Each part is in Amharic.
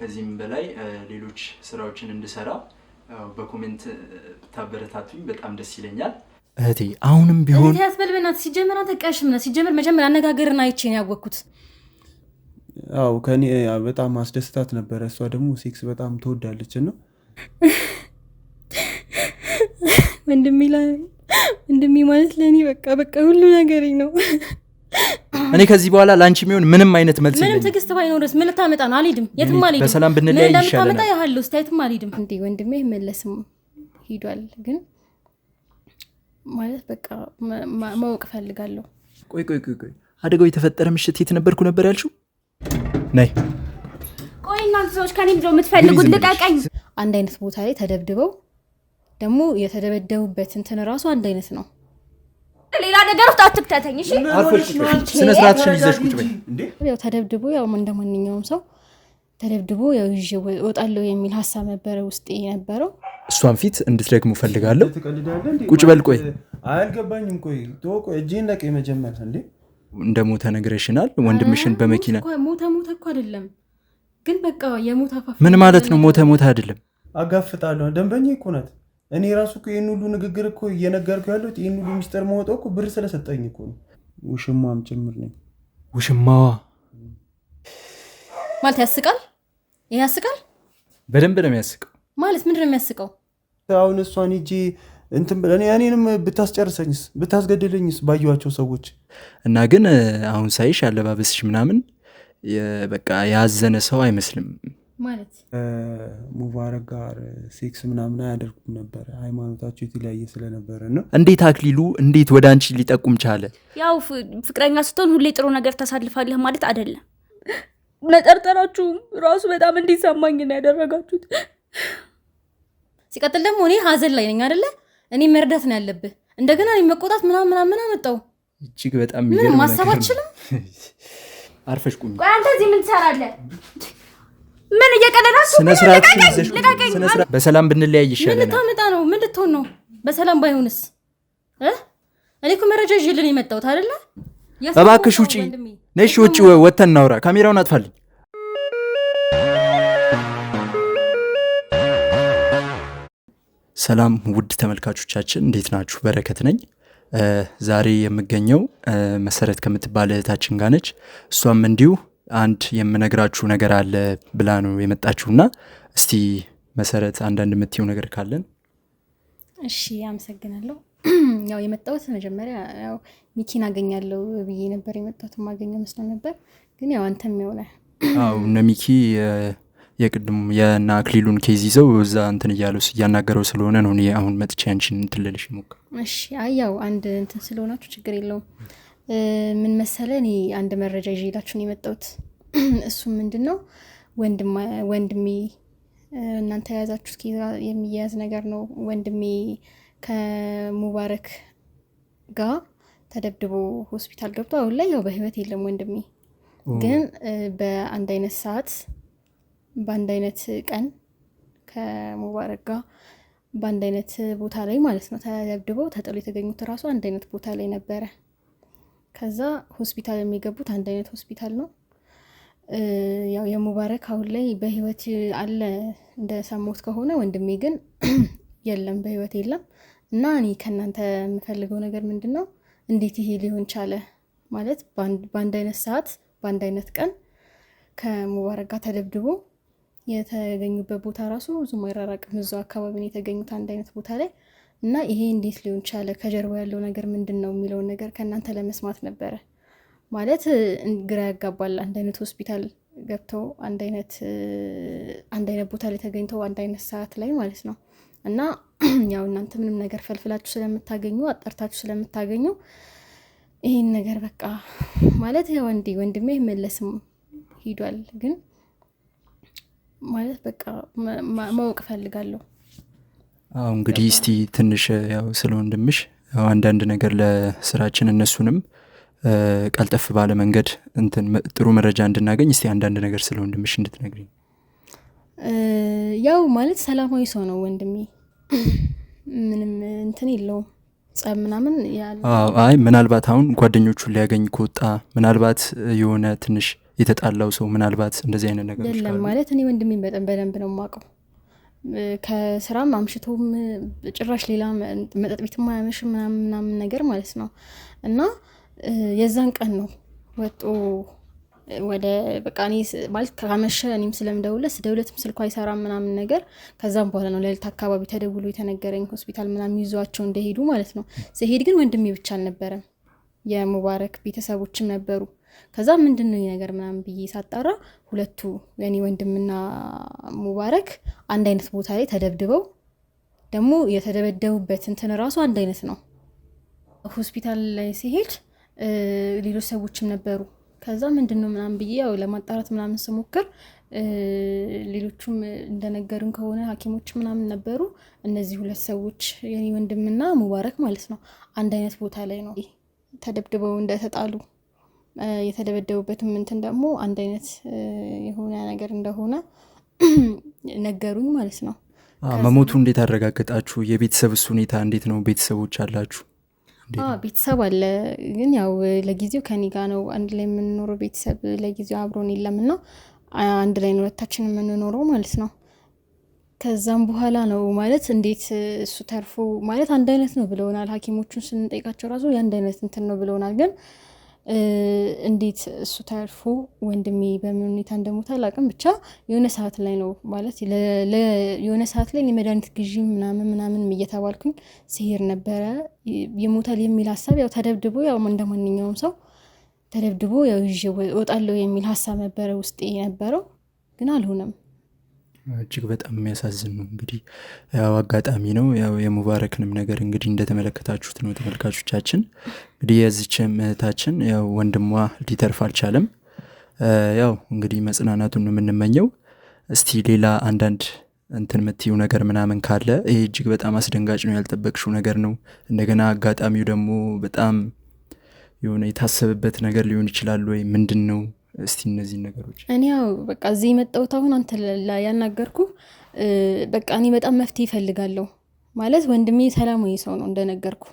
ከዚህም በላይ ሌሎች ስራዎችን እንድሰራ በኮሜንት ታበረታቱኝ በጣም ደስ ይለኛል። እህቴ አሁንም ቢሆን እህቴ ያስበልበናት ሲጀመር አንተ ቀሽምና ሲጀመር መጀመሪያ አነጋገርና አይቼ ነው ያወቅኩት። አው ከኔ በጣም አስደስታት ነበር። እሷ ደግሞ ሴክስ በጣም ትወዳለች እና ወንድሜ ማለት ለኔ በቃ ሁሉ ነገሬ ነው። እኔ ከዚህ በኋላ ላንቺ የሚሆን ምንም አይነት መልስ የለኝም። ምንም ትግስት ባይኖርስ ምን ልታመጣ ነው? አልሄድም፣ የትም አልሄድም። በሰላም ብንለያይ ይሻላል። ምን ልታመጣ ያህል ውስጥ የትም አልሄድም። እንዴ ወንድሜ መለስም ሄዷል፣ ግን ማለት በቃ ማወቅ ፈልጋለሁ። ቆይ አደጋው የተፈጠረ ምሽት የት ነበርኩ ነበር ያልሽው? ነይ ቆይ እናንተ ሰዎች ከኔ ምንድነው የምትፈልጉት? ልቀቀኝ። አንድ አይነት ቦታ ላይ ተደብድበው ደግሞ የተደበደቡበት እንትን ራሱ አንድ አይነት ነው። ሌላ ነገር ውስጥ አትክተተኝ እሺ? ስነ ስርዓትሽን ይዘሽ ቁጭ በይ። ያው ተደብድቦ ያው እንደማንኛውም ሰው ተደብድቦ ያው ይዤ እወጣለሁ የሚል ሐሳብ ነበረ ውስጤ የነበረው። እሷን ፊት እንድትደግሙ ፈልጋለሁ። ቁጭ በል። ቆይ አልገባኝም። ቆይ ተወቆ እጄን ለቀ መጀመር እንዴ እንደሞተ ነግረሽናል። ወንድምሽን በመኪና ሞተ እኮ አይደለም ግን በቃ የሞተ አፋፍ ምን ማለት ነው? ሞተ አይደለም። አጋፍጣለሁ። ደንበኛ እኮ ናት። እኔ ራሱ እኮ ይሄን ሁሉ ንግግር እኮ እየነገርኩ ያለሁት ይሄን ሁሉ ሚስጥር ማውጣው እኮ ብር ስለሰጠኝ እኮ ነው። ውሽማም ጭምር ነኝ። ውሽማዋ ማለት ያስቃል። ይሄ ያስቃል። በደንብ ነው የሚያስቀው። ማለት ምንድነው የሚያስቀው? አሁን እሷን ሂጂ እንትን እኔንም ብታስጨርሰኝስ ብታስገድለኝስ ባዩዋቸው ሰዎች እና ግን አሁን ሳይሽ አለባበስሽ ምናምን በቃ ያዘነ ሰው አይመስልም። ማለት ሙባረክ ጋር ሴክስ ምናምን አያደርጉም ነበር፣ ሃይማኖታቸው የተለያየ ስለነበረ ነው። እንዴት አክሊሉ እንዴት ወደ አንቺ ሊጠቁም ቻለ? ያው ፍቅረኛ ስትሆን ሁሌ ጥሩ ነገር ታሳልፋለህ ማለት አይደለም። መጠርጠራችሁ ራሱ በጣም እንዲሰማኝ ነው ያደረጋችሁት። ሲቀጥል ደግሞ እኔ ሀዘን ላይ ነኝ አይደለ? እኔ መርዳት ነው ያለብህ። እንደገና እኔ መቆጣት ምናምን አመጣው። እጅግ በጣም ምንም ማሰብ አትችልም። አርፈሽ ቁሚ። ቆይ አንተ እዚህ ምን ትሰራለህ? ምን እየቀለዳችሁ? ስነ ስርዓት ይዘሽ ስነ ስርዓት በሰላም ብንለያይ ይሻላል። ምን ልታመጣ ነው? ምን ልትሆን ነው? በሰላም ባይሆንስ እኔ እኮ መረጃ ይዤልን የመጣሁት አይደለ? እባክሽ ውጪ ነሽ። ውጪ ወተን እናውራ። ካሜራውን አጥፋልኝ። ሰላም ውድ ተመልካቾቻችን እንዴት ናችሁ? በረከት ነኝ። ዛሬ የምገኘው መሰረት ከምትባል እህታችን ጋር ነች። እሷም እንዲሁ አንድ የምነግራችሁ ነገር አለ ብላ ነው የመጣችሁና እስቲ መሰረት አንዳንድ የምትይው ነገር ካለን። እሺ አመሰግናለሁ። ያው የመጣሁት መጀመሪያ ያው ሚኪን አገኛለሁ ብዬ ነበር የመጣሁት። ማገኘው መስሎ ነበር ግን ያው አንተም ይሆነ እነ ሚኪ የቅድም የና አክሊሉን ኬዝ ይዘው እዛ እንትን እያናገረው ስለሆነ ነው እኔ አሁን መጥቼ አንቺን እንትን ልልሽ ሞክር። እሺ ያው አንድ እንትን ስለሆናችሁ ችግር የለውም። ምን መሰለህ እኔ አንድ መረጃ ይዤላችሁ ነው የመጣሁት። እሱ ምንድነው ወንድሜ እናንተ ያዛችሁት ኬዝ የሚያዝ ነገር ነው። ወንድሜ ከሙባረክ ጋር ተደብድቦ ሆስፒታል ገብቶ አሁን ላይ ያው በህይወት የለም። ወንድሜ ግን በአንድ አይነት ሰዓት በአንድ አይነት ቀን ከሙባረክ ጋር በአንድ አይነት ቦታ ላይ ማለት ነው ተደብድበው ተጥሎ የተገኙት ራሱ አንድ አይነት ቦታ ላይ ነበረ። ከዛ ሆስፒታል የሚገቡት አንድ አይነት ሆስፒታል ነው። ያው የሙባረክ አሁን ላይ በህይወት አለ እንደሰማሁት ከሆነ፣ ወንድሜ ግን የለም በህይወት የለም። እና እኔ ከእናንተ የምፈልገው ነገር ምንድነው እንዴት ይሄ ሊሆን ቻለ? ማለት በአንድ አይነት ሰዓት በአንድ አይነት ቀን ከሙባረክ ጋር ተደብድቦ የተገኙበት ቦታ ራሱ ብዙም አይራራቅም፣ እዛው አካባቢ ነው የተገኙት አንድ አይነት ቦታ ላይ። እና ይሄ እንዴት ሊሆን ቻለ? ከጀርባ ያለው ነገር ምንድነው የሚለውን ነገር ከእናንተ ለመስማት ነበረ። ማለት ግራ ያጋባል። አንድ አይነት ሆስፒታል ገብተው አንድ አይነት ቦታ ላይ ተገኝተው አንድ አይነት ሰዓት ላይ ማለት ነው። እና ያው እናንተ ምንም ነገር ፈልፍላችሁ ስለምታገኙ አጣርታችሁ ስለምታገኙ ይሄን ነገር በቃ ማለት ያው ወንድሜ መለስም ሄዷል፣ ግን ማለት በቃ ማወቅ ፈልጋለሁ። እንግዲህ እስቲ ትንሽ ያው ስለ ወንድምሽ ያው አንዳንድ ነገር ለስራችን እነሱንም ቀልጠፍ ባለ መንገድ እንትን ጥሩ መረጃ እንድናገኝ እስቲ አንዳንድ ነገር ስለ ወንድምሽ እንድትነግሪኝ። ያው ማለት ሰላማዊ ሰው ነው ወንድሜ፣ ምንም እንትን የለውም ጸብ ምናምን ያለ። አይ ምናልባት አሁን ጓደኞቹን ሊያገኝ ከወጣ ምናልባት የሆነ ትንሽ የተጣላው ሰው ምናልባት እንደዚህ አይነት ነገሮች የለም ካሉ? ማለት እኔ ወንድሜን በደንብ ነው የማውቀው። ከስራም አምሽቶም ጭራሽ ሌላ መጠጥ ቤትም አያመሽም ምናምን ነገር ማለት ነው። እና የዛን ቀን ነው ወጦ ወደ በቃ እኔ ማለት ካመሸ እኔም ስለምደውለትም ስልኩ አይሰራም ምናምን ነገር። ከዛም በኋላ ነው ሌሊት አካባቢ ተደውሎ የተነገረኝ ሆስፒታል ምናምን ይዟቸው እንደሄዱ ማለት ነው። ሲሄድ ግን ወንድሜ ብቻ አልነበረም፣ የሙባረክ ቤተሰቦችም ነበሩ። ከዛ ምንድነው ይሄ ነገር ምናምን ብዬ ሳጣራ ሁለቱ የኔ ወንድምና ሙባረክ አንድ አይነት ቦታ ላይ ተደብድበው ደግሞ የተደበደቡበት እንትን ራሱ አንድ አይነት ነው። ሆስፒታል ላይ ሲሄድ ሌሎች ሰዎችም ነበሩ። ከዛ ምንድነው ምናምን ብዬ ያው ለማጣራት ምናምን ስሞክር ሌሎቹም እንደነገሩን ከሆነ ሐኪሞች ምናምን ነበሩ። እነዚህ ሁለት ሰዎች የኔ ወንድምና ሙባረክ ማለት ነው አንድ አይነት ቦታ ላይ ነው ተደብድበው እንደተጣሉ፣ የተደበደቡበትም እንትን ደግሞ አንድ አይነት የሆነ ነገር እንደሆነ ነገሩኝ ማለት ነው። መሞቱ እንዴት አረጋግጣችሁ? የቤተሰብስ ሁኔታ እንዴት ነው? ቤተሰቦች አላችሁ? ቤተሰብ አለ፣ ግን ያው ለጊዜው ከኔ ጋር ነው አንድ ላይ የምንኖረው። ቤተሰብ ለጊዜው አብሮን የለምና አንድ ላይ ነው ሁለታችን የምንኖረው ማለት ነው። ከዛም በኋላ ነው ማለት እንዴት እሱ ተርፎ ማለት አንድ አይነት ነው ብለውናል ሐኪሞቹን ስንጠይቃቸው ራሱ የአንድ አይነት እንትን ነው ብለውናል። ግን እንዴት እሱ ተርፎ ወንድሜ በምን ሁኔታ እንደሞተ አላውቅም። ብቻ የሆነ ሰዓት ላይ ነው ማለት የሆነ ሰዓት ላይ የመድኃኒት ግዢ ምናምን እየተባልኩኝ ሲሄድ ነበረ የሞታል የሚል ሀሳብ ያው ተደብድቦ ያው እንደማንኛውም ሰው ተደብድቦ ያው ይዤ እወጣለሁ የሚል ሀሳብ ነበረ ውስጤ የነበረው፣ ግን አልሆነም። እጅግ በጣም የሚያሳዝን ነው። እንግዲህ ያው አጋጣሚ ነው። ያው የሙባረክንም ነገር እንግዲህ እንደተመለከታችሁት ነው ተመልካቾቻችን። እንግዲህ የዚችም እህታችን ያው ወንድሟ ሊተርፍ አልቻለም። ያው እንግዲህ መጽናናቱን ነው የምንመኘው። እስቲ ሌላ አንዳንድ እንትን የምትይው ነገር ምናምን ካለ? ይሄ እጅግ በጣም አስደንጋጭ ነው፣ ያልጠበቅሽው ነገር ነው። እንደገና አጋጣሚው ደግሞ በጣም የሆነ የታሰበበት ነገር ሊሆን ይችላል ወይ ምንድን ነው? እስቲ እነዚህ ነገሮች እኔ ያው በቃ እዚህ የመጣሁት አሁን አንተ ያናገርኩ በቃ እኔ በጣም መፍትሄ ይፈልጋለሁ ማለት ወንድሜ ሰላማዊ ሰው ነው እንደነገርኩ።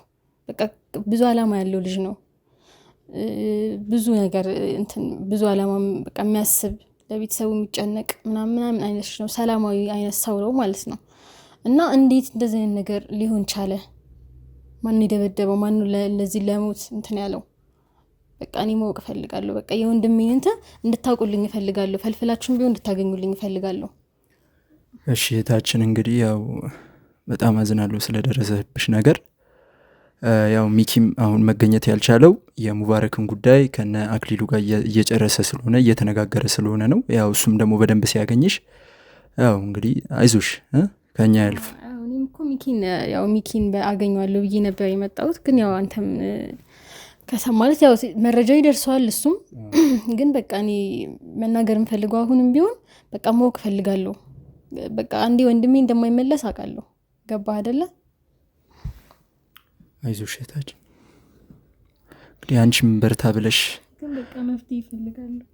በቃ ብዙ አላማ ያለው ልጅ ነው፣ ብዙ ነገር እንትን ብዙ አላማ በቃ የሚያስብ ለቤተሰቡ የሚጨነቅ ምናምን አይነት ነው፣ ሰላማዊ አይነት ሰው ነው ማለት ነው። እና እንዴት እንደዚህ አይነት ነገር ሊሆን ቻለ? ማን የደበደበው? ማን ለዚህ ለሞት እንትን ያለው? በቃ እኔ ማወቅ እፈልጋለሁ። በቃ የወንድሜን እንትን እንድታውቁልኝ እፈልጋለሁ፣ ፈልፍላችሁም ቢሆን እንድታገኙልኝ እፈልጋለሁ። እሺ እህታችን እንግዲህ ያው በጣም አዝናለሁ ስለደረሰብሽ ነገር። ያው ሚኪም አሁን መገኘት ያልቻለው የሙባረክን ጉዳይ ከነ አክሊሉ ጋር እየጨረሰ ስለሆነ እየተነጋገረ ስለሆነ ነው። ያው እሱም ደግሞ በደንብ ሲያገኝሽ ያው እንግዲህ አይዞሽ ከኛ ያልፍ። እኔም እኮ ሚኪን አገኘዋለሁ ብዬ ነበር የመጣሁት፣ ግን ያው አንተም ማለት ያው መረጃው ይደርሰዋል እሱም። ግን በቃ እኔ መናገር የምፈልገው አሁንም ቢሆን በቃ ማወቅ እፈልጋለሁ። በቃ አንዴ ወንድሜ እንደማይመለስ አውቃለሁ። ገባህ አይደለ? አይዞሽ እህታችን እንግዲህ አንቺም በርታ ብለሽ ግን በቃ መፍትሄ ይፈልጋለሁ።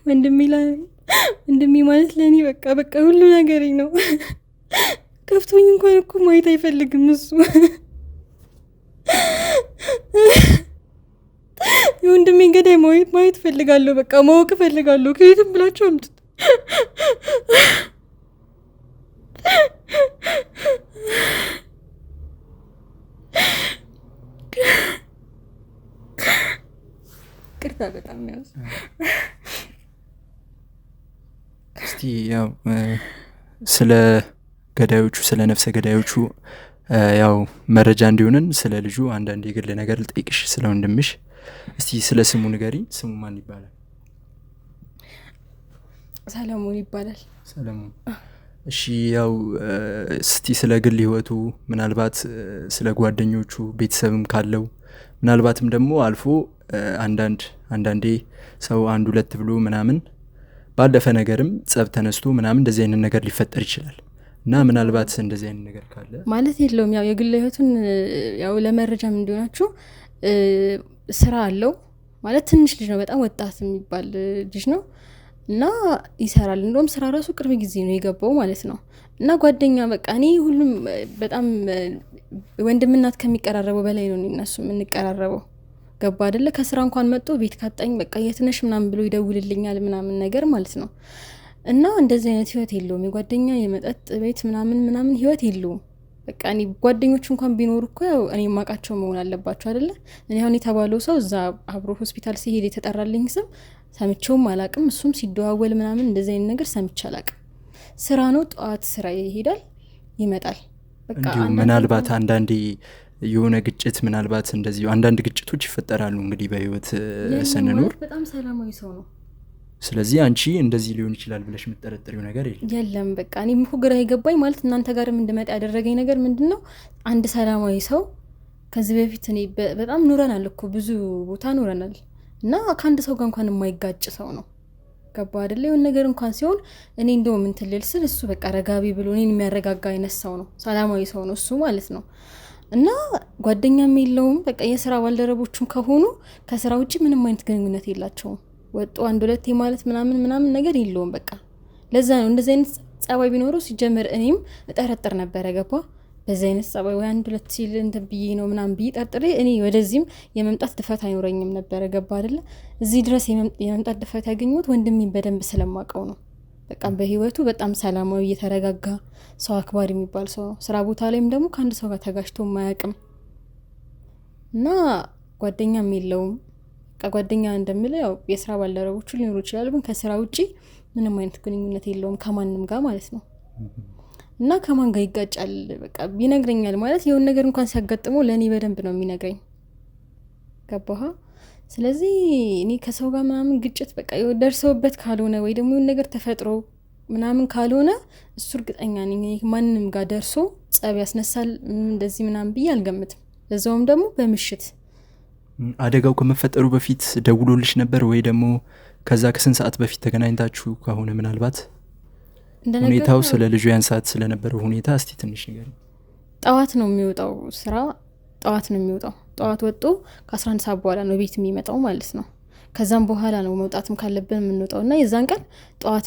ወንድሜ ማለት ለእኔ በቃ ሁሉ ነገሬ ነው። ከፍቶኝ እንኳን እኮ ማየት አይፈልግም እሱ። የወንድሜ ገዳይ ማየት እፈልጋለሁ። በቃ ማወቅ እፈልጋለሁ። ከየትም ብላችሁ አምጡት። ቅርታ በጣም ያው እስቲ ያው ስለ ገዳዮቹ ስለ ነፍሰ ገዳዮቹ ያው መረጃ እንዲሆነን ስለ ልጁ አንዳንድ የግል ነገር ልጠይቅሽ፣ ስለ ወንድምሽ። እስቲ ስለ ስሙ ንገሪኝ። ስሙ ማን ይባላል? ሰለሞን ይባላል። ሰለሞን። እሺ ያው እስቲ ስለ ግል ህይወቱ ምናልባት ስለ ጓደኞቹ ቤተሰብም ካለው ምናልባትም ደግሞ አልፎ አንዳንዴ ሰው አንድ ሁለት ብሎ ምናምን ባለፈ ነገርም ጸብ ተነስቶ ምናምን እንደዚህ አይነት ነገር ሊፈጠር ይችላል እና ምናልባት እንደዚህ አይነት ነገር ካለ ማለት የለውም። ያው የግል ህይወቱን ያው ለመረጃም እንዲሆናችሁ ስራ አለው ማለት ትንሽ ልጅ ነው፣ በጣም ወጣት የሚባል ልጅ ነው እና ይሰራል። እንደውም ስራ ራሱ ቅርብ ጊዜ ነው የገባው ማለት ነው። እና ጓደኛ በቃ እኔ ሁሉም በጣም ወንድምናት ከሚቀራረበው በላይ ነው እነሱ የምንቀራረበው። ገባ አይደለ? ከስራ እንኳን መጥቶ ቤት ካጣኝ በቃ የትነሽ ምናምን ብሎ ይደውልልኛል ምናምን ነገር ማለት ነው። እና እንደዚህ አይነት ህይወት የለውም። የጓደኛ የመጠጥ ቤት ምናምን ህይወት የለውም። በቃ እኔ ጓደኞች እንኳን ቢኖር እኮ ያው እኔ ማቃቸው መሆን አለባቸው አይደለ? እኔ አሁን የተባለው ሰው እዛ አብሮ ሆስፒታል ሲሄድ የተጠራልኝ ስም ሰምቼውም አላቅም። እሱም ሲደዋወል ምናምን እንደዚህ አይነት ነገር ሰምቼ አላቅም። ስራ ነው፣ ጠዋት ስራ ይሄዳል ይመጣል። በቃ ምናልባት አንዳንዴ የሆነ ግጭት ምናልባት እንደዚህ አንዳንድ ግጭቶች ይፈጠራሉ እንግዲህ በህይወት ስንኖር። በጣም ሰላማዊ ሰው ነው። ስለዚህ አንቺ እንደዚህ ሊሆን ይችላል ብለሽ የምትጠረጥሪው ነገር የለም? በቃ እኔ ግራ ይገባኝ ማለት እናንተ ጋርም እንድመጣ ያደረገኝ ነገር ምንድነው? አንድ ሰላማዊ ሰው ከዚህ በፊት እኔ በጣም ኑረናል እኮ ብዙ ቦታ ኑረናል እና ከአንድ ሰው ጋር እንኳን የማይጋጭ ሰው ነው። ገባ አይደለ? የሆነ ነገር እንኳን ሲሆን እኔ እንደው ምን ትልል ስል እሱ በቃ ረጋቢ ብሎ እኔን የሚያረጋጋ አይነት ሰው ነው። ሰላማዊ ሰው ነው እሱ ማለት ነው። እና ጓደኛም የለውም። በቃ የስራ ባልደረቦቹም ከሆኑ ከስራ ውጪ ምንም አይነት ግንኙነት የላቸውም። ወጡ አንድ ሁለቴ ማለት ምናምን ነገር የለውም። በቃ ለዛ ነው እንደዚህ አይነት ጸባይ ቢኖረው ሲጀመር እኔም እጠረጥር ነበር። ገባ? በዚህ አይነት ጸባይ ወይ አንድ ሁለት ሲል እንትን ብዬ ነው ምናምን ብዬ ጠርጥሬ እኔ ወደዚህም የመምጣት ድፈት አይኖረኝም ነበር። ገባ አይደለ? እዚህ ድረስ የመምጣት ድፈት ያገኘሁት ወንድሜን በደንብ ስለማውቀው ነው። በቃ በህይወቱ በጣም ሰላማዊ የተረጋጋ ሰው አክባሪ የሚባል ሰው ነው። ስራ ቦታ ላይም ደግሞ ከአንድ ሰው ጋር ተጋጭቶ የማያውቅም እና ጓደኛም የለውም። በቃ ጓደኛ እንደምለው ያው የስራ ባልደረቦቹ ሊኖሩ ይችላሉ፣ ግን ከስራ ውጪ ምንም አይነት ግንኙነት የለውም ከማንም ጋር ማለት ነው። እና ከማን ጋር ይጋጫል በቃ ቢነግረኛል ማለት የሆነ ነገር እንኳን ሲያጋጥመው ለእኔ በደንብ ነው የሚነግረኝ። ገባህ? ስለዚህ እኔ ከሰው ጋር ምናምን ግጭት በቃ ደርሰውበት ካልሆነ ወይ ደግሞ የሆነ ነገር ተፈጥሮ ምናምን ካልሆነ እሱ እርግጠኛ ነኝ ማንንም ጋር ደርሶ ጸብ ያስነሳል እንደዚህ ምናምን ብዬ አልገምትም። ለዛውም ደግሞ በምሽት አደጋው ከመፈጠሩ በፊት ደውሎልሽ ነበር ወይ ደግሞ ከዛ ከስንት ሰዓት በፊት ተገናኝታችሁ ከሆነ ምናልባት ሁኔታው ስለ ልጁ ያን ሰዓት ስለነበረው ሁኔታ እስቲ ትንሽ ነገር። ጠዋት ነው የሚወጣው ስራ፣ ጠዋት ነው የሚወጣው። ጠዋት ወጥቶ ከ11 ሰዓት በኋላ ነው ቤት የሚመጣው ማለት ነው። ከዛም በኋላ ነው መውጣትም ካለብን የምንወጣው እና የዛን ቀን ጠዋት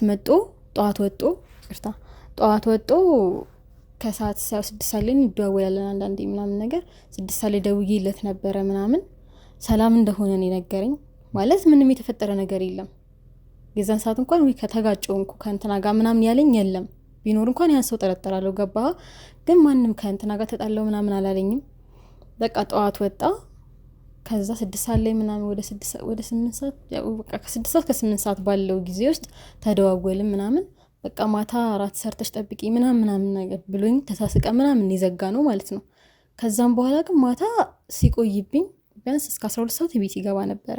ወጥቶ ከሰዓት 6 ሰዓት ላይ እንደዋወላለን አንዳንዴ ምናምን ነገር 6 ሰዓት ላይ ደውዬለት ነበረ ምናምን ሰላም እንደሆነ ነው የነገረኝ። ማለት ምንም የተፈጠረ ነገር የለም። የዛን ሰዓት እንኳን ወይ ከተጋጨው እንኳን ከእንትና ጋር ምናምን ያለኝ የለም። ቢኖር እንኳን ያን ሰው ጠረጠራለሁ። ገባ? ግን ማንም ከእንትና ጋር ተጣለው ምናምን አላለኝም። በቃ ጠዋት ወጣ። ከዛ 6 ሰዓት ላይ ምናምን ወደ 8 ሰዓት ያው በቃ ከ6 ሰዓት ከ8 ሰዓት ባለው ጊዜ ውስጥ ተደዋወልን ምናምን። በቃ ማታ አራት ሰርተሽ ጠብቂ ምናምን ነገር ብሎኝ ተሳስቀ ምናምን ይዘጋ ነው ማለት ነው። ከዛም በኋላ ግን ማታ ሲቆይብኝ ቢያንስ እስከ 12 ሰዓት ቤት ይገባ ነበረ።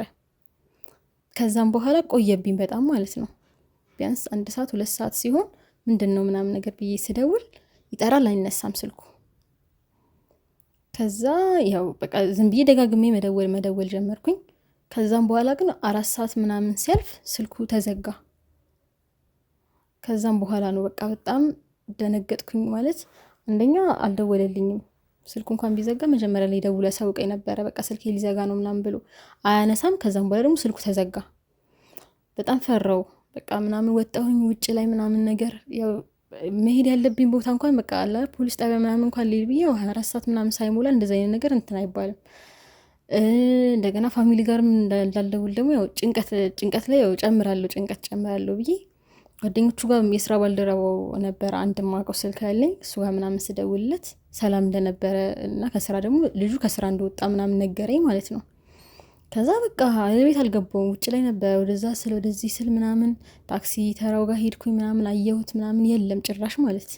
ከዛም በኋላ ቆየብኝ በጣም ማለት ነው። ቢያንስ 1 ሰዓት 2 ሰዓት ሲሆን ምንድነው ምናምን ነገር ብዬ ስደውል ይጠራል፣ አይነሳም ስልኩ። ከዛ ያው በቃ ዝም ብዬ ደጋግሜ መደወል ጀመርኩኝ። ከዛም በኋላ ግን 4 ሰዓት ምናምን ሲያልፍ ስልኩ ተዘጋ። ከዛም በኋላ ነው በቃ በጣም ደነገጥኩኝ። ማለት አንደኛ አልደወለልኝም። ስልኩ እንኳን ቢዘጋ መጀመሪያ ላይ ደውሎ ያሳውቀኝ ነበረ። በቃ ስልኬ ሊዘጋ ነው ምናምን ብሎ አያነሳም። ከዛም በኋላ ደግሞ ስልኩ ተዘጋ። በጣም ፈራው። በቃ ምናምን ወጣሁኝ ውጭ ላይ ምናምን ነገር ያው መሄድ ያለብኝ ቦታ እንኳን በቃ አለ ፖሊስ ጣቢያ ምናምን እንኳን ሊል ብዬ 24 ሰዓት ምናምን ሳይሞላ እንደዛ አይነት ነገር እንትን አይባልም። እንደገና ፋሚሊ ጋርም እንዳልደውል ደግሞ ያው ጭንቀት ላይ ያው ጨምራለሁ ብዬ ጓደኞቹ ጋር የስራ ባልደረባው ነበር አንድ ማቀው ስልክ ያለኝ እሱ ጋር ምናምን ስደውልለት ሰላም እንደነበረ እና ከስራ ደግሞ ልጁ ከስራ እንደወጣ ምናምን ነገረኝ ማለት ነው። ከዛ በቃ ቤት አልገባውም፣ ውጭ ላይ ነበር። ወደዚህ ስል ምናምን ታክሲ ተራው ጋር ሄድኩኝ ምናምን አየሁት ምናምን የለም ጭራሽ ማለት።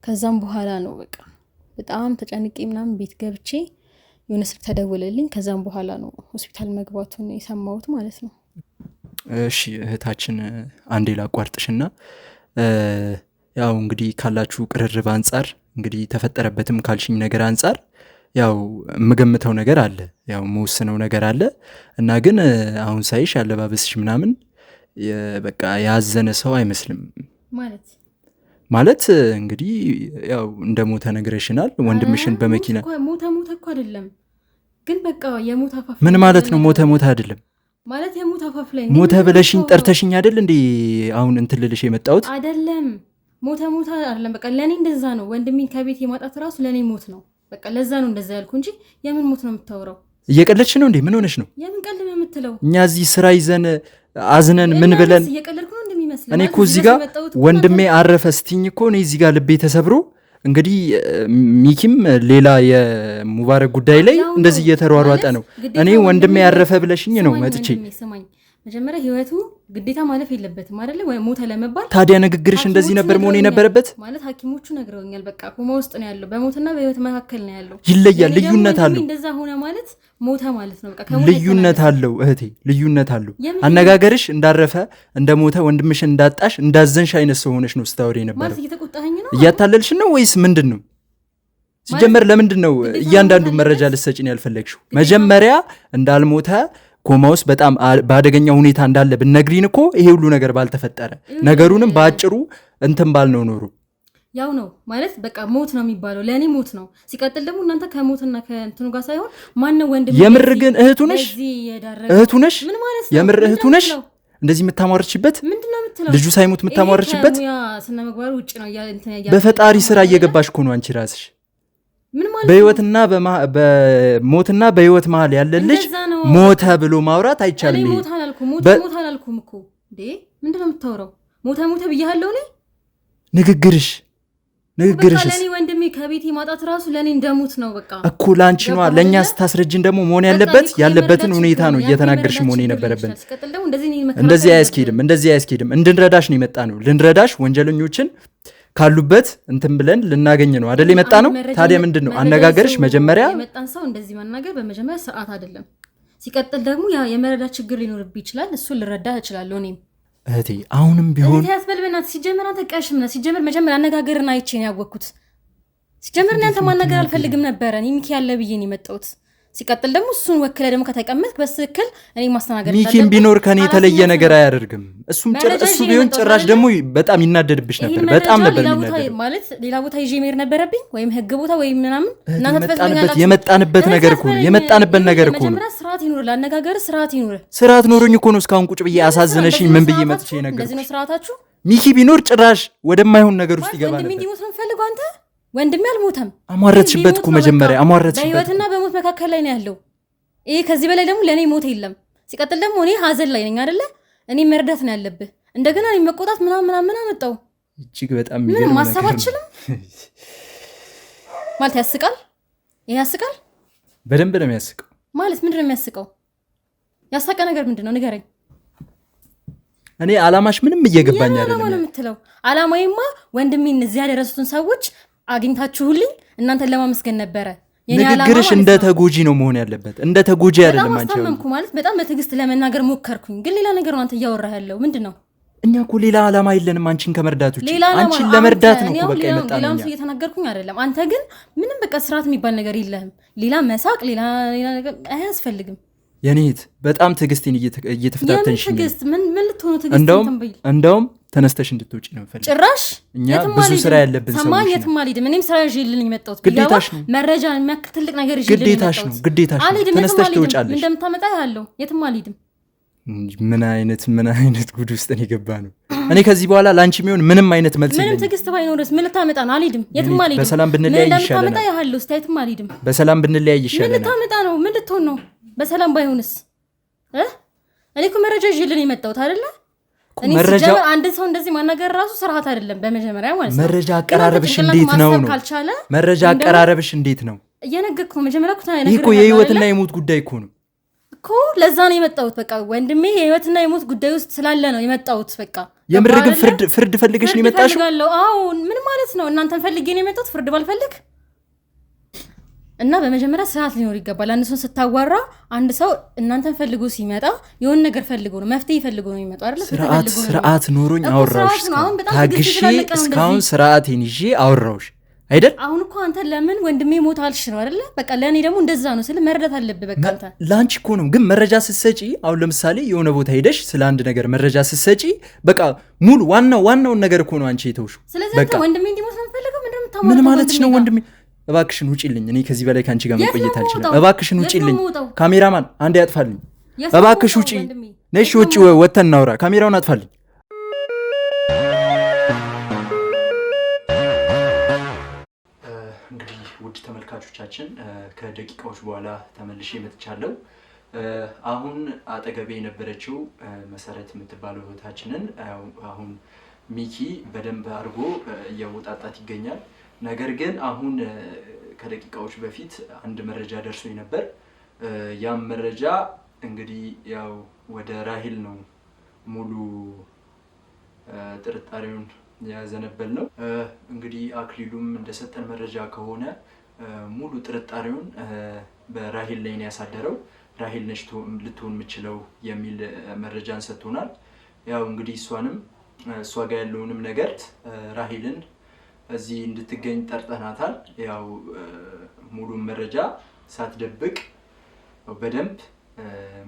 ከዛም በኋላ ነው በቃ በጣም ተጨንቄ ምናምን ቤት ገብቼ የሆነ ስልክ ተደወለልኝ። ከዛም በኋላ ነው ሆስፒታል መግባቱን የሰማሁት ማለት ነው። እሺ እህታችን አንዴ ላቋርጥሽና ያው እንግዲህ ካላችሁ ቅርርብ አንጻር እንግዲህ ተፈጠረበትም ካልሽኝ ነገር አንጻር ያው የምገምተው ነገር አለ፣ ያው መወስነው ነገር አለ እና ግን አሁን ሳይሽ አለባበስሽ ምናምን በቃ ያዘነ ሰው አይመስልም። ማለት እንግዲህ ያው እንደሞተ ነግረሽናል። ወንድምሽን በመኪና ሞተ እኮ አይደለም ግን በቃ የሞተ አፋፍ ምን ማለት ነው? ሞተ አይደለም ማለት የሞተ አፋፍ ላይ ሞተ ብለሽኝ ጠርተሽኝ አይደል እንዴ? አሁን እንትን ልልሽ የመጣሁት አይደለም። ሞተ አይደለም። በቃ ለኔ እንደዛ ነው። ወንድሜን ከቤት የማጣት ራሱ ለኔ ሞት ነው። በቃ ለዛ ነው እንደዛ ያልኩ እንጂ የምን ሞት ነው የምታወራው? እየቀለድሽ ነው እንዴ? ምን ሆነሽ ነው? የምን ቀልድ ነው የምትለው? እኛ እዚህ ስራ ይዘን አዝነን ምን ብለን እየቀለድኩ ነው እንደሚመስል። እኔ እኮ እዚህ ጋር ወንድሜ አረፈ ስትኝ እኮ እኔ እዚህ ጋር ልቤ ተሰብሮ እንግዲህ ሚኪም ሌላ የሙባረክ ጉዳይ ላይ እንደዚህ እየተሯሯጠ ነው። እኔ ወንድሜ ያረፈ ብለሽኝ ነው መጥቼ። መጀመሪያ ህይወቱ ግዴታ ማለፍ የለበትም አይደለ? ወይ ሞተ ለመባል ታዲያ ንግግርሽ እንደዚህ ነበር መሆን የነበረበት ማለት ሐኪሞቹ ነግረውኛል። በቃ ኮማ ውስጥ ነው ያለው፣ በሞትና በህይወት መካከል ነው ያለው። ይለያል፣ ልዩነት አለው። እንደዛ ሆነ ማለት ሞተ ማለት ነው። በቃ ልዩነት አለው እህቴ፣ ልዩነት አለው። አነጋገርሽ እንዳረፈ እንደሞተ ወንድምሽን እንዳጣሽ እንዳዘንሽ አይነት ሰው ሆነሽ ነው ስታወሪ የነበረው። ማለት እየተቆጣኸኝ ነው? እያታለልሽ ነው ወይስ ምንድን ነው? ሲጀመር ለምንድን ነው እያንዳንዱ መረጃ ልትሰጪኝ ያልፈለግሽው? መጀመሪያ እንዳልሞተ ኮማ ውስጥ በጣም በአደገኛ ሁኔታ እንዳለ ብነግሪን እኮ ይሄ ሁሉ ነገር ባልተፈጠረ፣ ነገሩንም በአጭሩ እንትን ባልነው ኖሩ። ያው ነው ማለት በቃ ሞት ነው የሚባለው፣ ለእኔ ሞት ነው። ሲቀጥል ደግሞ እናንተ ከሞትና ከእንትኑ ጋር ሳይሆን ማነው ወንድም? የምር ግን እህቱ ነሽ? እህቱ ነሽ? ምን ማለት ነው? የምር እህቱ ነሽ? እንደዚህ የምታሟርችበት ምንድነው የምትለው? ልጁ ሳይሞት የምታሟርችበት? ስነ ምግባሩ ውጭ ነው። በፈጣሪ ስራ እየገባሽ እኮ ነው አንቺ ራስሽ። በህይወትና በሞትና በህይወት መሀል ያለ ልጅ ሞተ ብሎ ማውራት አይቻልም። እኔ ሞት አላልኩም እኮ እንዴ! ምንድነው የምታወራው? ሞተ ብያለሁ እኔ። ንግግርሽ ለኔ ወንድሜ ከቤቴ ማጣት ራሱ ለኔ እንደሞት ነው። በቃ እኮ ላንቺ ነው። ለኛ ስታስረጅን ደግሞ መሆን ያለበትን ሁኔታ ነው እየተናገርሽ መሆን የነበረብን። እንደዚህ አያስኬድም። እንድንረዳሽ ነው የመጣ ነው። ልንረዳሽ ወንጀለኞችን ካሉበት እንትን ብለን ልናገኝ ነው አይደል የመጣ ነው። ታዲያ ምንድነው አነጋገርሽ? መጀመሪያ የመጣን ሰው እንደዚህ መናገር በመጀመሪያ ሰዓት አይደለም። ሲቀጥል ደግሞ ያ የመረዳት ችግር ሊኖርብህ ይችላል። እሱን ልረዳ እችላለሁ እኔም እህቴ። አሁንም ቢሆን እህቴ ያስበልበናት። ሲጀመር አንተ ቀሽም ነህ። ሲጀመር መጀመሪያ አነጋገርን አይቼ ነው ያወቅኩት። ሲጀመር እናንተ ማናገር አልፈልግም ነበር። እኔ ሚኪ ያለ ብዬ ነው የመጣሁት። ሲቀጥል ደግሞ እሱን ወክለ ደግሞ ከተቀመጥክ በትክክል እኔ ማስተናገድ አለብኝ። ሚኪም ቢኖር ከኔ የተለየ ነገር አያደርግም። እሱ ቢሆን ጭራሽ ደግሞ በጣም ይናደድብሽ ነበር። በጣም ነበር የሚናደድ። ማለት ሌላ ቦታ ይዤ መሄድ ነበረብኝ ወይም ህግ ቦታ ወይም ምናምን። እናንተ ተፈጥሮኛላችሁ። የመጣንበት ነገር እኮ ነው። መጀመሪያ ስርዓት ይኑር፣ ለአነጋገር ስርዓት ይኑር። ስርዓት ኖሮኝ እኮ ነው እስካሁን ቁጭ ብዬ አሳዝነሽኝ ምን ብዬ መጥቼ ነገር። እንደዚህ ነው ስርዓታችሁ። ሚኪ ቢኖር ጭራሽ ወደማይሆን ነገር ውስጥ ይገባ ነበር። ወንድሜ እንዲሞት ነው የምትፈልገው አንተ? ወንድሜ አልሞተም። አሟረትሽበት እኮ መጀመሪያ አሟረትሽበት። በህይወትና በሞት መካከል ላይ ነው ያለው። ይሄ ከዚህ በላይ ደግሞ ለኔ ሞት የለም። ሲቀጥል ደግሞ እኔ ሀዘን ላይ ነኝ አይደለ? እኔ መርዳት ነው ያለብህ። እንደገና እኔ መቆጣት ምናምን አመጣው። እጅግ በጣም ምንም ማሰብ አልችልም ማለት ያስቃል። ይሄ ያስቃል። በደንብ ነው የሚያስቀው። ማለት ምንድን ነው የሚያስቀው? ያሳቀ ነገር ምንድን ነው ንገረኝ። እኔ አላማሽ ምንም እየገባኝ አይደለም። ነው የምትለው? አላማዬማ ወንድሜን እዚህ ያደረሱትን ሰዎች አግኝታችሁልኝ እናንተን ለማመስገን ነበረ። ንግግርሽ እንደ ተጎጂ ነው መሆን ያለበት፣ እንደ ተጎጂ አይደለም። አንቺ አስተማምኩ ማለት በጣም በትዕግስት ለመናገር ሞከርኩኝ፣ ግን ሌላ ነገር ነው አንተ እያወራህ ያለው። ምንድነው? እኛ እኮ ሌላ አላማ የለንም አንቺን ከመርዳት ውጪ። አንቺን ለመርዳት ነው በቃ የመጣነው። ሌላም ሰው እየተናገርኩኝ አይደለም። አንተ ግን ምንም በቃ ስርዓት የሚባል ነገር የለህም። ሌላ መሳቅ፣ ሌላ ነገር አያስፈልግም። የኔት በጣም ትዕግስቴን እየተፈታተንሽ ነው። ትዕግስት ምን ልትሆኑ? ትዕግስት እንደውም ተነስተሽ እንድትወጪ ነው ፈልግ። ጭራሽ እኛ ብዙ ስራ ያለብን ሰዎች ሰማኝ። የትም አልሄድም። እኔም ስራ ይዤልኝ የመጣሁት ግዴታሽ ነው። መረጃ የሚያክል ትልቅ ነገር ይዤልኝ ግዴታሽ ነው። ተነስተሽ ትወጫለሽ። እንደምታመጣ ያለው የትም አልሄድም። ምን አይነት ጉድ ውስጥ ነው የገባ ነው። እኔ ከዚህ በኋላ ላንቺ የሚሆን ምንም አይነት መልስ የለኝም። ምንም ትዕግስት ባይኖርስ ምን ልታመጣ ነው? አልሄድም፣ የትም አልሄድም። በሰላም ብንለያይ ይሻላል። እንደምታመጣ ያለው እስቲ የትም አልሄድም። በሰላም ብንለያይ ይሻላል። ምን ልታመጣ ነው? ምን ልትሆን ነው? በሰላም ባይሆንስ? እኔ እኮ መረጃ ይዤልኝ የመጣሁት አይደለ? እኔ ሲጀምር አንድ ሰው እንደዚህ ማናገር ራሱ ስርዓት አይደለም። በመጀመሪያ ማለት ነው መረጃ አቀራረብሽ እንዴት ነው? መረጃ አቀራረብሽ እንዴት ነው? እየነገርኩህ መጀመሪያ እኮ ታዲያ ይሄ እኮ የህይወትና የሞት ጉዳይ እኮ ነው እኮ። ለዛ ነው የመጣሁት። በቃ ወንድሜ የህይወትና የሞት ጉዳይ ውስጥ ስላለ ነው የመጣሁት። በቃ የምር ግን ፍርድ ፈልገሽ ነው የመጣሽው? አዎ። ምን ማለት ነው? እናንተን ፈልጌ ነው የመጣሁት ፍርድ ባልፈልግ እና በመጀመሪያ ስርዓት ሊኖር ይገባል። አንድ ሰው ስታዋራ አንድ ሰው እናንተን ፈልጎ ሲመጣ የሆነ ነገር ፈልጎ ነው መፍትሄ ፈልጎ ነው የሚመጣው አይደል? ስርዓት ኖሮኝ አወራውሽ። ታግሼ እስካሁን ስርዓቴን ይዤ አወራውሽ አይደል? አሁን እኮ አንተ ለምን ወንድሜ ሞት አልሽ ነው አይደል? በቃ ለኔ ደግሞ እንደዛ ነው ስለ መረዳት አለብህ። በቃ አንተ ላንቺ እኮ ነው። ግን መረጃ ስትሰጪ አሁን ለምሳሌ የሆነ ቦታ ሄደሽ ስለ አንድ ነገር መረጃ ስትሰጪ በቃ ሙሉ ዋናውን ነገር እኮ ነው አንቺ የተውሽው። ስለዚህ አንተ ወንድሜ እንዲሞት ነው የምትፈልገው? ምን ማለትሽ ነው? ወንድሜ እባክሽን ውጪልኝ። እኔ ከዚህ በላይ ካንቺ ጋር መቆየት አልችልም። እባክሽን ውጪልኝ። ካሜራማን አንዴ ያጥፋልኝ። እባክሽ ውጪ። ነሽ ውጪ፣ ወተን እናውራ። ካሜራውን አጥፋልኝ። እንግዲህ ውድ ተመልካቾቻችን ተመልካቾቻችን ከደቂቃዎች በኋላ ተመልሼ መጥቻለሁ። አሁን አጠገቤ የነበረችው መሰረት የምትባለው እህታችንን አሁን ሚኪ በደንብ አድርጎ እያወጣጣት ይገኛል። ነገር ግን አሁን ከደቂቃዎች በፊት አንድ መረጃ ደርሶኝ ነበር። ያም መረጃ እንግዲህ ያው ወደ ራሂል ነው ሙሉ ጥርጣሬውን ያዘነበል ነው። እንግዲህ አክሊሉም እንደሰጠን መረጃ ከሆነ ሙሉ ጥርጣሬውን በራሂል ላይ ነው ያሳደረው። ራሂል ነች ልትሆን የምችለው የሚል መረጃን ሰጥቶናል። ያው እንግዲህ እሷ ጋር ያለውንም ነገር ራሂልን እዚህ እንድትገኝ ጠርጠናታል። ያው ሙሉ መረጃ ሳትደብቅ በደንብ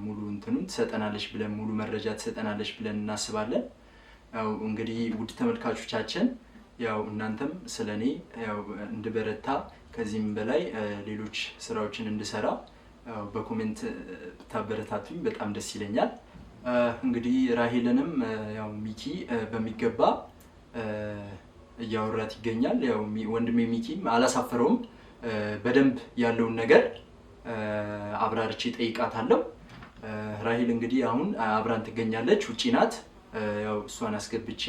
ሙሉ እንትኑን ትሰጠናለች ብለን ሙሉ መረጃ ትሰጠናለች ብለን እናስባለን። ያው እንግዲህ ውድ ተመልካቾቻችን ያው እናንተም ስለኔ ያው እንድበረታ ከዚህም በላይ ሌሎች ስራዎችን እንድሰራ ያው በኮሜንት ብታበረታቱኝ በጣም ደስ ይለኛል። እንግዲህ ራሂልንም ያው ሚኪ በሚገባ እያወራት ይገኛል። ያው ወንድሜ ሚኪም አላሳፈረውም። በደንብ ያለውን ነገር አብራርቼ ጠይቃታለሁ። ራሂል እንግዲህ አሁን አብራን ትገኛለች፣ ውጪ ናት። ያው እሷን አስገብቼ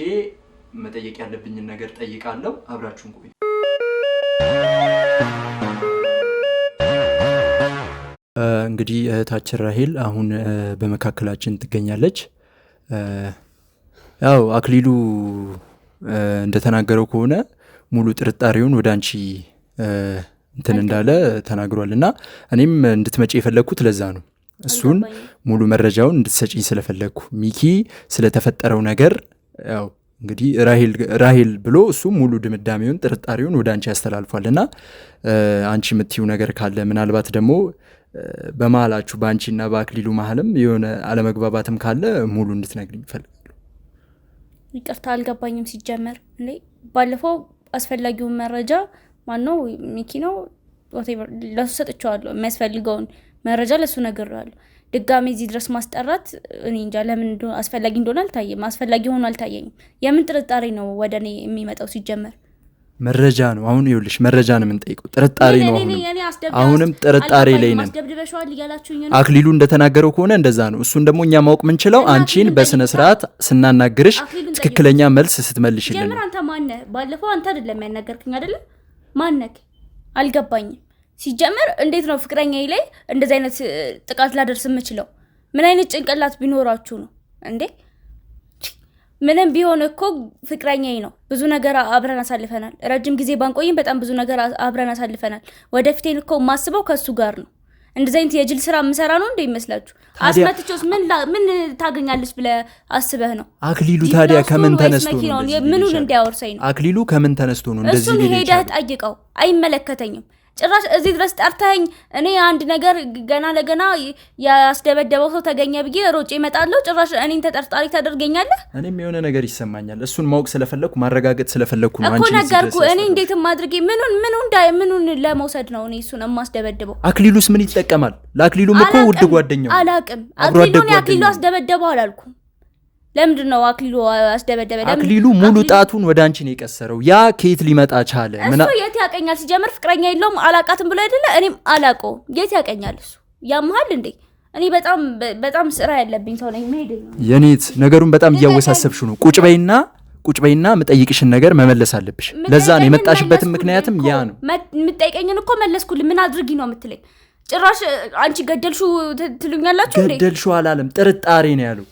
መጠየቅ ያለብኝን ነገር ጠይቃለሁ። አብራችሁን ቆዩ። እንግዲህ እህታችን ራሂል አሁን በመካከላችን ትገኛለች። ያው አክሊሉ እንደተናገረው ከሆነ ሙሉ ጥርጣሬውን ወደ አንቺ እንትን እንዳለ ተናግሯል እና እኔም እንድትመጪ የፈለግኩት ለዛ ነው። እሱን ሙሉ መረጃውን እንድትሰጪኝ ስለፈለግኩ ሚኪ ስለተፈጠረው ነገር ያው እንግዲህ ራሂል ብሎ እሱ ሙሉ ድምዳሜውን ጥርጣሬውን ወደ አንቺ ያስተላልፏል እና አንቺ የምትይው ነገር ካለ ምናልባት ደግሞ በመሀላችሁ በአንቺና በአክሊሉ መሀልም የሆነ አለመግባባትም ካለ ሙሉ እንድትነግሪኝ ይፈልጋሉ። ይቅርታ አልገባኝም። ሲጀመር እንዴ ባለፈው አስፈላጊውን መረጃ ማነው ሚኪ ነው ለሱ ሰጥቼዋለሁ። የሚያስፈልገውን መረጃ ለሱ ነግሬዋለሁ። ድጋሜ እዚህ ድረስ ማስጠራት እኔ እንጃ ለምን አስፈላጊ እንደሆነ አልታየም። አስፈላጊ ሆኖ አልታየኝም። የምን ጥርጣሬ ነው ወደ እኔ የሚመጣው? ሲጀመር መረጃ ነው። አሁን ይኸውልሽ መረጃ ነው የምንጠይቀው። ጥርጣሬ ነው። አሁንም ጥርጣሬ ላይ ነን። አክሊሉ እንደተናገረው ከሆነ እንደዛ ነው። እሱን ደግሞ እኛ ማወቅ የምንችለው አንቺን በስነ ስርዓት ስናናግርሽ ትክክለኛ መልስ ስትመልሽልን። ጀምር አንተ ማነህ? ባለፈው አንተ አይደለም ያናገርክኝ አይደለ? ማነህ? አልገባኝም። ሲጀመር እንዴት ነው ፍቅረኛዬ ላይ እንደዚህ አይነት ጥቃት ላደርስ የምችለው? ምን አይነት ጭንቅላት ቢኖራችሁ ነው እንዴ? ምንም ቢሆን እኮ ፍቅረኛዬ ነው። ብዙ ነገር አብረን አሳልፈናል። ረጅም ጊዜ ባንቆይም በጣም ብዙ ነገር አብረን አሳልፈናል። ወደፊቴን እኮ ማስበው ከሱ ጋር ነው። እንደዚህ አይነት የጅል ስራ የምሰራ ነው እንደ ይመስላችሁ? አስመትቼውስ ምን ታገኛለች ብለህ አስበህ ነው? አክሊሉ ታዲያ ከምን ተነስቶ ነው? ምኑን እንዲያወርሰኝ ነው? አክሊሉ ከምን ተነስቶ ነው እንደዚህ? እሱን ሄደህ ጠይቀው። አይመለከተኝም። ጭራሽ እዚህ ድረስ ጠርተኸኝ እኔ አንድ ነገር ገና ለገና ያስደበደበው ሰው ተገኘ ብዬ ሮጬ እመጣለሁ። ጭራሽ እኔን ተጠርጣሪ ታደርገኛለህ? እኔም የሆነ ነገር ይሰማኛል። እሱን ማወቅ ስለፈለኩ ማረጋገጥ ስለፈለኩ ነው። አንቺ ነገርኩ። እኔ እንዴትም አድርጌ ምኑን ለመውሰድ ነው እኔ እሱን የማስደበድበው? አክሊሉስ ምን ይጠቀማል? ለአክሊሉም እኮ ውድ ጓደኛው። አላቅም። አክሊሉ አስደበደበው አላልኩም። ለምንድን ነው አክሊሉ አስደበደበ? አክሊሉ ሙሉ ጣቱን ወደ አንቺ ነው የቀሰረው። ያ ከየት ሊመጣ ቻለ? እሱ የት ያቀኛል? ሲጀምር ፍቅረኛ የለውም አላቃትም ብሎ አይደለ? እኔም አላቀው። የት ያቀኛል እሱ? ያምሃል እንዴ? እኔ በጣም ስራ ያለብኝ ሰው ነኝ። መሄድ ነው የኔት። ነገሩን በጣም እያወሳሰብሽ ነው። ቁጭ በይና የምጠይቅሽን ነገር መመለስ አለብሽ። ለዛ ነው የመጣሽበትን ምክንያትም ያ ነው። የምጠይቀኝን እኮ መለስኩልህ። ምን አድርጊ ነው የምትለኝ? ጭራሽ አንቺ ገደልሹ ትሉኛላችሁ እንዴ? ገደልሹ አላለም፣ ጥርጣሬ ነው ያለው።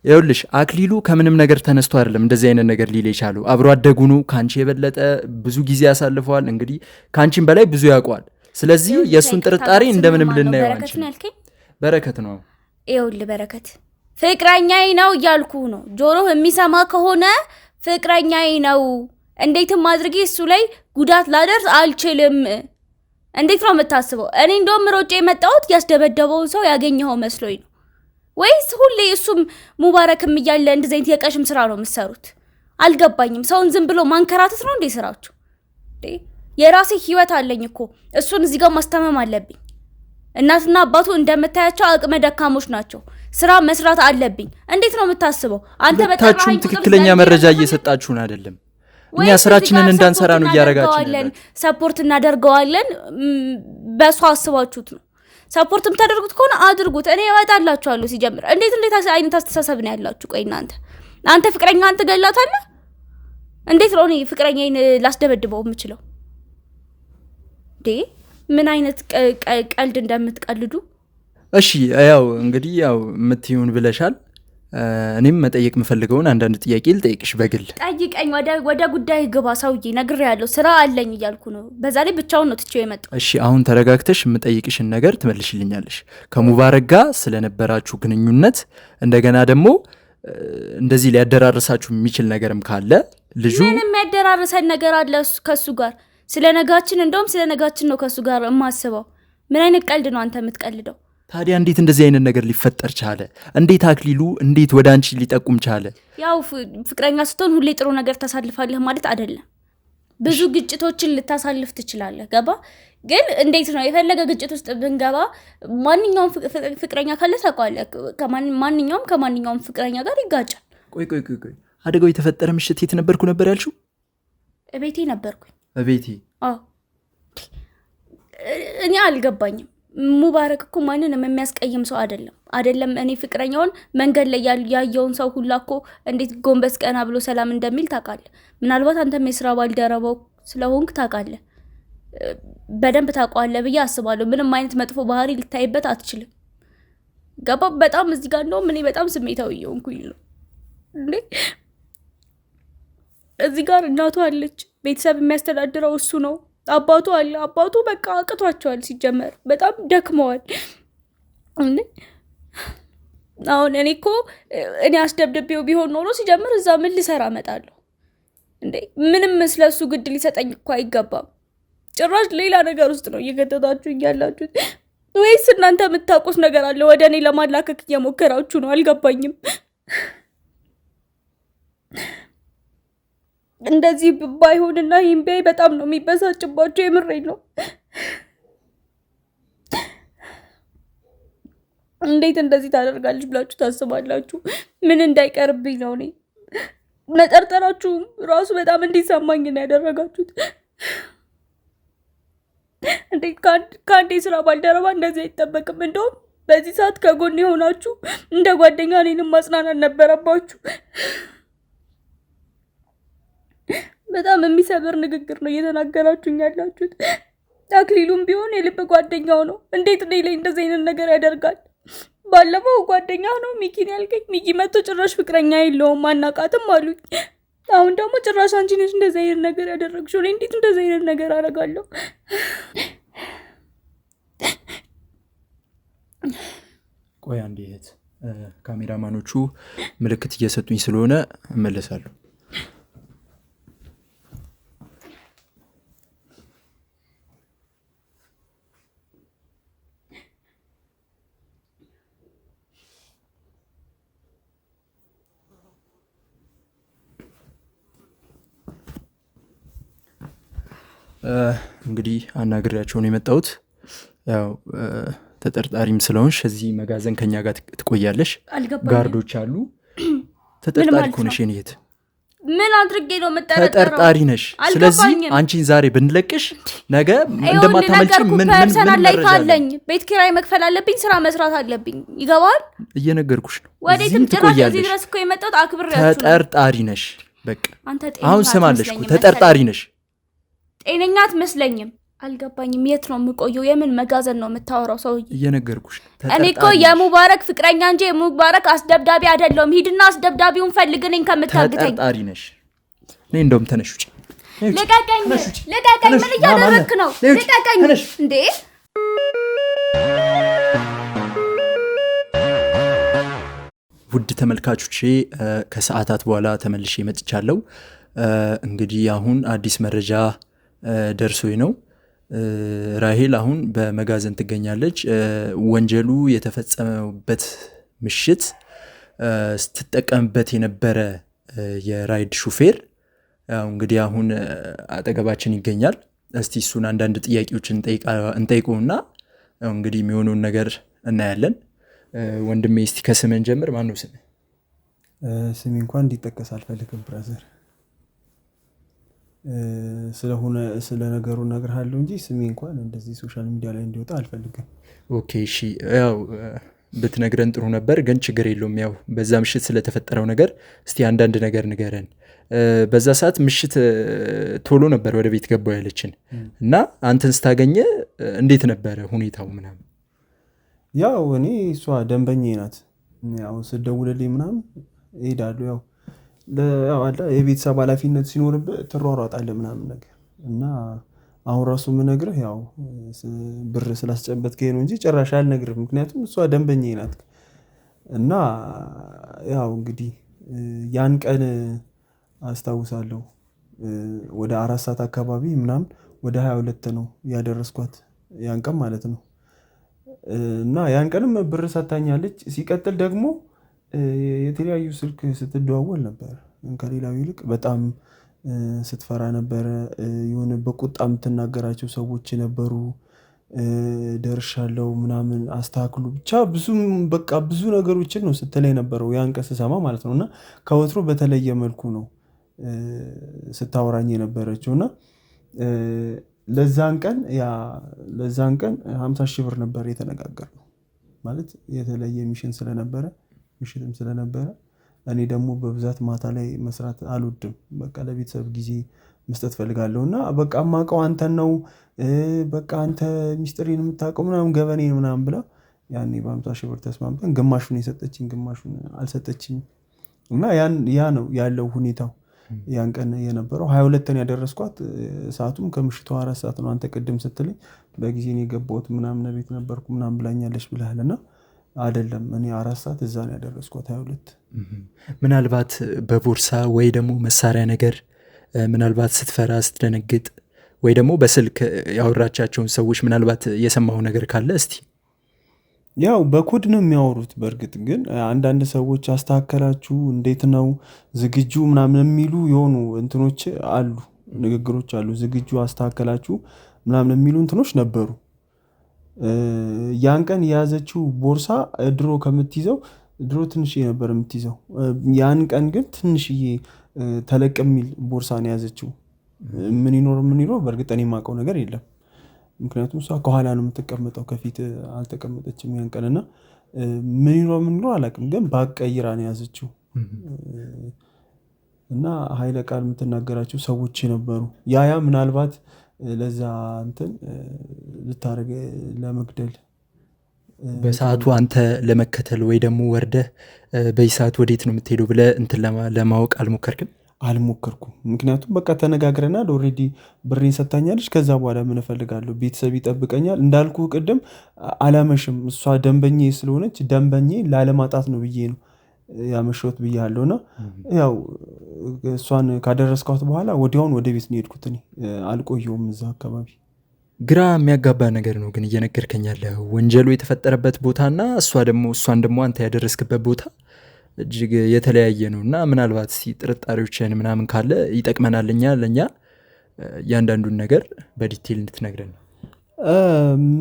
ይኸውልሽ አክሊሉ ከምንም ነገር ተነስቶ አይደለም እንደዚህ አይነት ነገር ሊል የቻለው። አብሮ አደጉ ነው። ከአንቺ የበለጠ ብዙ ጊዜ ያሳልፈዋል። እንግዲህ ከአንቺም በላይ ብዙ ያውቀዋል። ስለዚህ የእሱን ጥርጣሬ እንደምንም ልናየው አንችልም። በረከት ነው። ይኸውልህ በረከት ፍቅረኛዬ ነው እያልኩ ነው። ጆሮህ የሚሰማ ከሆነ ፍቅረኛዬ ነው። እንዴትም አድርጌ እሱ ላይ ጉዳት ላደርስ አልችልም። እንዴት ነው የምታስበው? እኔ እንደውም ሮጬ የመጣሁት ያስደበደበውን ሰው ያገኘኸው መስሎኝ ነው። ወይስ ሁሌ እሱም ሙባረክም እያለ እንደዚህ አይነት የቀሽም ስራ ነው የምትሰሩት? አልገባኝም። ሰውን ዝም ብሎ ማንከራተት ነው እንዴ ስራችሁ? የራሴ ህይወት አለኝ እኮ። እሱን እዚህ ጋር ማስተማም አለብኝ። እናትና አባቱ እንደምታያቸው አቅመ ደካሞች ናቸው። ስራ መስራት አለብኝ። እንዴት ነው የምታስበው? አንተ በጣም ትክክለኛ መረጃ እየሰጣችሁን አይደለም። እኛ ስራችንን እንዳንሰራ ነው ያያረጋችሁን ሰፖርት እናደርገዋለን በሷ አስባችሁት ነው ሰፖርት የምታደርጉት ከሆነ አድርጉት እኔ እወጣላችኋለሁ ሲጀምር እንዴት አይነት አስተሳሰብ ነው ያላችሁ ቆይ አንተ ፍቅረኛ አንተ ገላታለህ እንዴት ነው እኔ ፍቅረኛዬን ላስደበድበው የምችለው ምን አይነት ቀልድ እንደምትቀልዱ እሺ ያው እንግዲህ ያው ምትዩን ብለሻል እኔም መጠየቅ ምፈልገውን አንዳንድ ጥያቄ ልጠይቅሽ በግል ጠይቀኝ ወደ ጉዳይ ግባ ሰውዬ ነግሬያለሁ ስራ አለኝ እያልኩ ነው በዛ ላይ ብቻውን ነው ትቼው የመጣው እሺ አሁን ተረጋግተሽ የምጠይቅሽን ነገር ትመልሽልኛለሽ ከሙባረክ ጋር ስለነበራችሁ ግንኙነት እንደገና ደግሞ እንደዚህ ሊያደራርሳችሁ የሚችል ነገርም ካለ ልጁ ምንም ያደራርሰን ነገር አለ ከሱ ጋር ስለነጋችን እንደውም ስለነጋችን ነው ከሱ ጋር የማስበው ምን አይነት ቀልድ ነው አንተ የምትቀልደው ታዲያ እንዴት እንደዚህ አይነት ነገር ሊፈጠር ቻለ እንዴት አክሊሉ እንዴት ወደ አንቺ ሊጠቁም ቻለ ያው ፍቅረኛ ስትሆን ሁሌ ጥሩ ነገር ታሳልፋለህ ማለት አይደለም ብዙ ግጭቶችን ልታሳልፍ ትችላለህ ገባ ግን እንዴት ነው የፈለገ ግጭት ውስጥ ብንገባ ማንኛውም ፍቅረኛ ካለ ታውቃለህ ከማንኛውም ፍቅረኛ ጋር ይጋጫል ቆይ አደጋው የተፈጠረ ምሽት የት ነበርኩ ነበር ያልሽው እቤቴ ነበርኩኝ እቤቴ እኔ አልገባኝም ሙባረክ እኮ ማንንም የሚያስቀይም ሰው አይደለም እኔ ፍቅረኛውን መንገድ ላይ ያየውን ሰው ሁላ እኮ እንዴት ጎንበስ ቀና ብሎ ሰላም እንደሚል ታውቃለህ ምናልባት አንተም የስራ ባልደረባው ስለሆንክ ታውቃለህ በደንብ ታውቃለህ ብዬ አስባለሁ ምንም አይነት መጥፎ ባህሪ ልታይበት አትችልም ገባ በጣም እዚህ ጋር ነው እኔ በጣም ስሜታዊ ሆንኩኝ ነው እንዴ እዚህ ጋር እናቱ አለች ቤተሰብ የሚያስተዳድረው እሱ ነው አባቱ አለ አባቱ በቃ አቅቷቸዋል ሲጀመር በጣም ደክመዋል እንዴ አሁን እኔ አስደብድቤው ቢሆን ኖሮ ሲጀምር እዛ ምን ልሰራ እመጣለሁ እንዴ ምንም ስለሱ ግድ ሊሰጠኝ እኮ አይገባም ጭራሽ ሌላ ነገር ውስጥ ነው እየገተታችሁ ያላችሁት ወይስ እናንተ የምታውቁት ነገር አለ ወደ እኔ ለማላከክ እየሞከራችሁ ነው አልገባኝም እንደዚህ ባይሆንና ይምበይ በጣም ነው የሚበሳጭባችሁ የምሬኝ ነው እንዴት እንደዚህ ታደርጋለች ብላችሁ ታስባላችሁ ምን እንዳይቀርብኝ ነው እኔ መጠርጠራችሁ ራሱ በጣም እንዲሰማኝ ነው ያደረጋችሁት እንዴት ካንዴ ስራ ባልደረባ እንደዚህ አይጠበቅም እንደውም በዚህ ሰዓት ከጎን የሆናችሁ እንደ ጓደኛ እኔንም ማጽናናት ነበረባችሁ በጣም የሚሰብር ንግግር ነው እየተናገራችሁኝ ያላችሁት አክሊሉም ቢሆን የልብ ጓደኛው ነው እንዴት ላይ እንደዚህ አይነት ነገር ያደርጋል ባለፈው ጓደኛ ነው ሚኪን ያልከኝ ሚኪ መጥቶ ጭራሽ ፍቅረኛ የለውም አናቃትም አሉኝ አሁን ደግሞ ጭራሽ አንቺ ነሽ እንደዚህ አይነት ነገር ያደረግሽው እኔ እንዴት እንደዚህ አይነት ነገር አደርጋለሁ ቆይ አንዴ እህት ካሜራማኖቹ ምልክት እየሰጡኝ ስለሆነ እመለሳለሁ እንግዲህ አናግሬያቸው ነው የመጣሁት ያው ተጠርጣሪም ስለሆንሽ እዚህ መጋዘን ከኛ ጋር ትቆያለሽ ጋርዶች አሉ ተጠርጣሪ ኮንሽ የኔት ምን አድርጌ ነው መጠረጠረው ተጠርጣሪ ነሽ ስለዚህ አንቺን ዛሬ ብንለቅሽ ነገ እንደማታመልጪ ምን ፐርሰናል ላይፍ አለኝ ቤት ኪራይ መክፈል አለብኝ ስራ መስራት አለብኝ ይገባል እየነገርኩሽ ነው ወዴትም ጭራሽ እዚህ ድረስ እኮ የመጣሁት አክብሬያችሁ ተጠርጣሪ ነሽ በቃ አንተ አሁን ስማለሽ ተጠርጣሪ ነሽ ጤነኛ አትመስለኝም አልገባኝም የት ነው የምቆየው የምን መጋዘን ነው የምታወራው ሰው እየነገርኩሽ እኔ እኮ የሙባረክ ፍቅረኛ እንጂ የሙባረክ አስደብዳቢ አይደለም ሂድና አስደብዳቢውን ፈልግልኝ ከምታግተኝ ተጠርጣሪ ነሽ ነይ እንደውም ተነሽ ውጪ ልቀቀኝ ምን እያደረክ ነው ልቀቀኝ እንዴ ውድ ተመልካቾቼ ከሰዓታት በኋላ ተመልሼ መጥቻለሁ እንግዲህ አሁን አዲስ መረጃ ደርሶኝ ነው ራሄል አሁን በመጋዘን ትገኛለች ወንጀሉ የተፈጸመበት ምሽት ስትጠቀምበት የነበረ የራይድ ሹፌር እንግዲህ አሁን አጠገባችን ይገኛል እስቲ እሱን አንዳንድ ጥያቄዎችን እንጠይቀውና እንግዲህ የሚሆነውን ነገር እናያለን ወንድሜ እስቲ ከስምን ጀምር ማን ነው ስም ስሜ እንኳን እንዲጠቀስ አልፈልግም ብራዘር ስለ ነገሩ እነግርሃለሁ እንጂ ስሜ እንኳን እንደዚህ ሶሻል ሚዲያ ላይ እንዲወጣ አልፈልግም። ኦኬ እሺ፣ ያው ብትነግረን ጥሩ ነበር፣ ግን ችግር የለውም። ያው በዛ ምሽት ስለተፈጠረው ነገር እስቲ አንዳንድ ነገር ንገረን። በዛ ሰዓት ምሽት ቶሎ ነበር ወደ ቤት ገባው ያለችን እና አንተን ስታገኘ እንዴት ነበረ ሁኔታው ምናምን? ያው እኔ እሷ ደንበኛዬ ናት። ያው ስደውልልኝ ምናምን እሄዳለሁ። ያው የቤተሰብ ኃላፊነት ሲኖርብህ ትሯሯጣለህ ምናምን ነገር እና አሁን ራሱ የምነግርህ ያው ብር ስላስጨበጥከኝ ነው እንጂ ጭራሽ አልነግርህም። ምክንያቱም እሷ ደንበኛዬ ናት እና ያው እንግዲህ ያን ቀን አስታውሳለሁ ወደ 4 ሰዓት አካባቢ ምናምን ወደ 22 ነው ያደረስኳት ያን ቀን ማለት ነው። እና ያን ቀንም ብር ሰታኛለች። ሲቀጥል ደግሞ የተለያዩ ስልክ ስትደዋወል ነበር ከሌላው ይልቅ በጣም ስትፈራ ነበረ። የሆነ በቁጣ የምትናገራቸው ሰዎች ነበሩ። ደርሻለሁ ምናምን አስተካክሉ ብቻ በቃ ብዙ ነገሮችን ነው ስትለኝ ነበረው ያን ቀን ስሰማ ማለት ነው። እና ከወትሮ በተለየ መልኩ ነው ስታወራኝ የነበረችው እና ለዛን ቀን 50 ሺህ ብር ነበር የተነጋገርነው። ማለት የተለየ ሚሽን ስለነበረ ምሽትም ስለነበረ እኔ ደግሞ በብዛት ማታ ላይ መስራት አልወድም። በቃ ለቤተሰብ ጊዜ መስጠት ፈልጋለሁ እና በቃ የማውቀው አንተን ነው በቃ አንተ ሚስጥሬን የምታውቀው ምናምን ገበኔን ምናምን ብላ ያኔ በ50 ሺህ ብር ተስማምተን ግማሹን የሰጠችኝ ግማሹን አልሰጠችኝም። እና ያ ነው ያለው ሁኔታው። ያን ቀን የነበረው 22 ያደረስኳት ሰዓቱም ከምሽቱ 4 ሰዓት ነው። አንተ ቅድም ስትለኝ በጊዜ ነው የገባሁት ምናምን ቤት ነበርኩ ምናምን ብላኛለች ብለሃል እና አይደለም እኔ 4 ሰዓት እዛ ነው ያደረስኳት 22። ምናልባት በቦርሳ ወይ ደግሞ መሳሪያ ነገር ምናልባት ስትፈራ ስትደነግጥ ወይ ደግሞ በስልክ ያወራቻቸውን ሰዎች ምናልባት የሰማው ነገር ካለ እስቲ። ያው በኮድ ነው የሚያወሩት። በእርግጥ ግን አንዳንድ ሰዎች አስተካከላችሁ እንዴት ነው ዝግጁ ምናምን የሚሉ የሆኑ እንትኖች አሉ፣ ንግግሮች አሉ። ዝግጁ አስተካከላችሁ ምናምን የሚሉ እንትኖች ነበሩ። ያን ቀን የያዘችው ቦርሳ ድሮ ከምትይዘው ድሮ ትንሽዬ ነበር የምትይዘው። ያን ቀን ግን ትንሽዬ ተለቅ የሚል ቦርሳ ነው የያዘችው። ምን ይኖር በእርግጥ እኔ የማውቀው ነገር የለም። ምክንያቱም እሷ ከኋላ ነው የምትቀመጠው ከፊት አልተቀመጠችም ያን ቀን እና ምን ይኖር አላውቅም። ግን ባቀይራ ነው የያዘችው እና ኃይለ ቃል የምትናገራቸው ሰዎች ነበሩ። ያ ምናልባት ለዛ እንትን ልታረግ ለመግደል በሰዓቱ አንተ ለመከተል ወይ ደግሞ ወርደህ በዚህ ሰዓት ወዴት ነው የምትሄደው ብለህ እንትን ለማወቅ አልሞከርክም? አልሞከርኩም። ምክንያቱም በቃ ተነጋግረናል። ኦልሬዲ ብሬን ሰታኛለች። ከዛ በኋላ ምን እፈልጋለሁ? ቤተሰብ ይጠብቀኛል። እንዳልኩ ቅድም አላመሽም። እሷ ደንበኜ ስለሆነች ደንበኜ ላለማጣት ነው ብዬ ነው ያመሸሁት ብያለሁ። እና ያው እሷን ካደረስኳት በኋላ ወዲያውን ወደ ቤት ነው የሄድኩት። እኔ አልቆየሁም እዛ አካባቢ። ግራ የሚያጋባ ነገር ነው ግን እየነገርከኝ ያለህ ወንጀሉ የተፈጠረበት ቦታና እሷን ደግሞ አንተ ያደረስክበት ቦታ እጅግ የተለያየ ነው እና ምናልባት ጥርጣሬዎችን ምናምን ካለ ይጠቅመናል ለእኛ እያንዳንዱን ነገር በዲቴል እንድትነግረን ነው።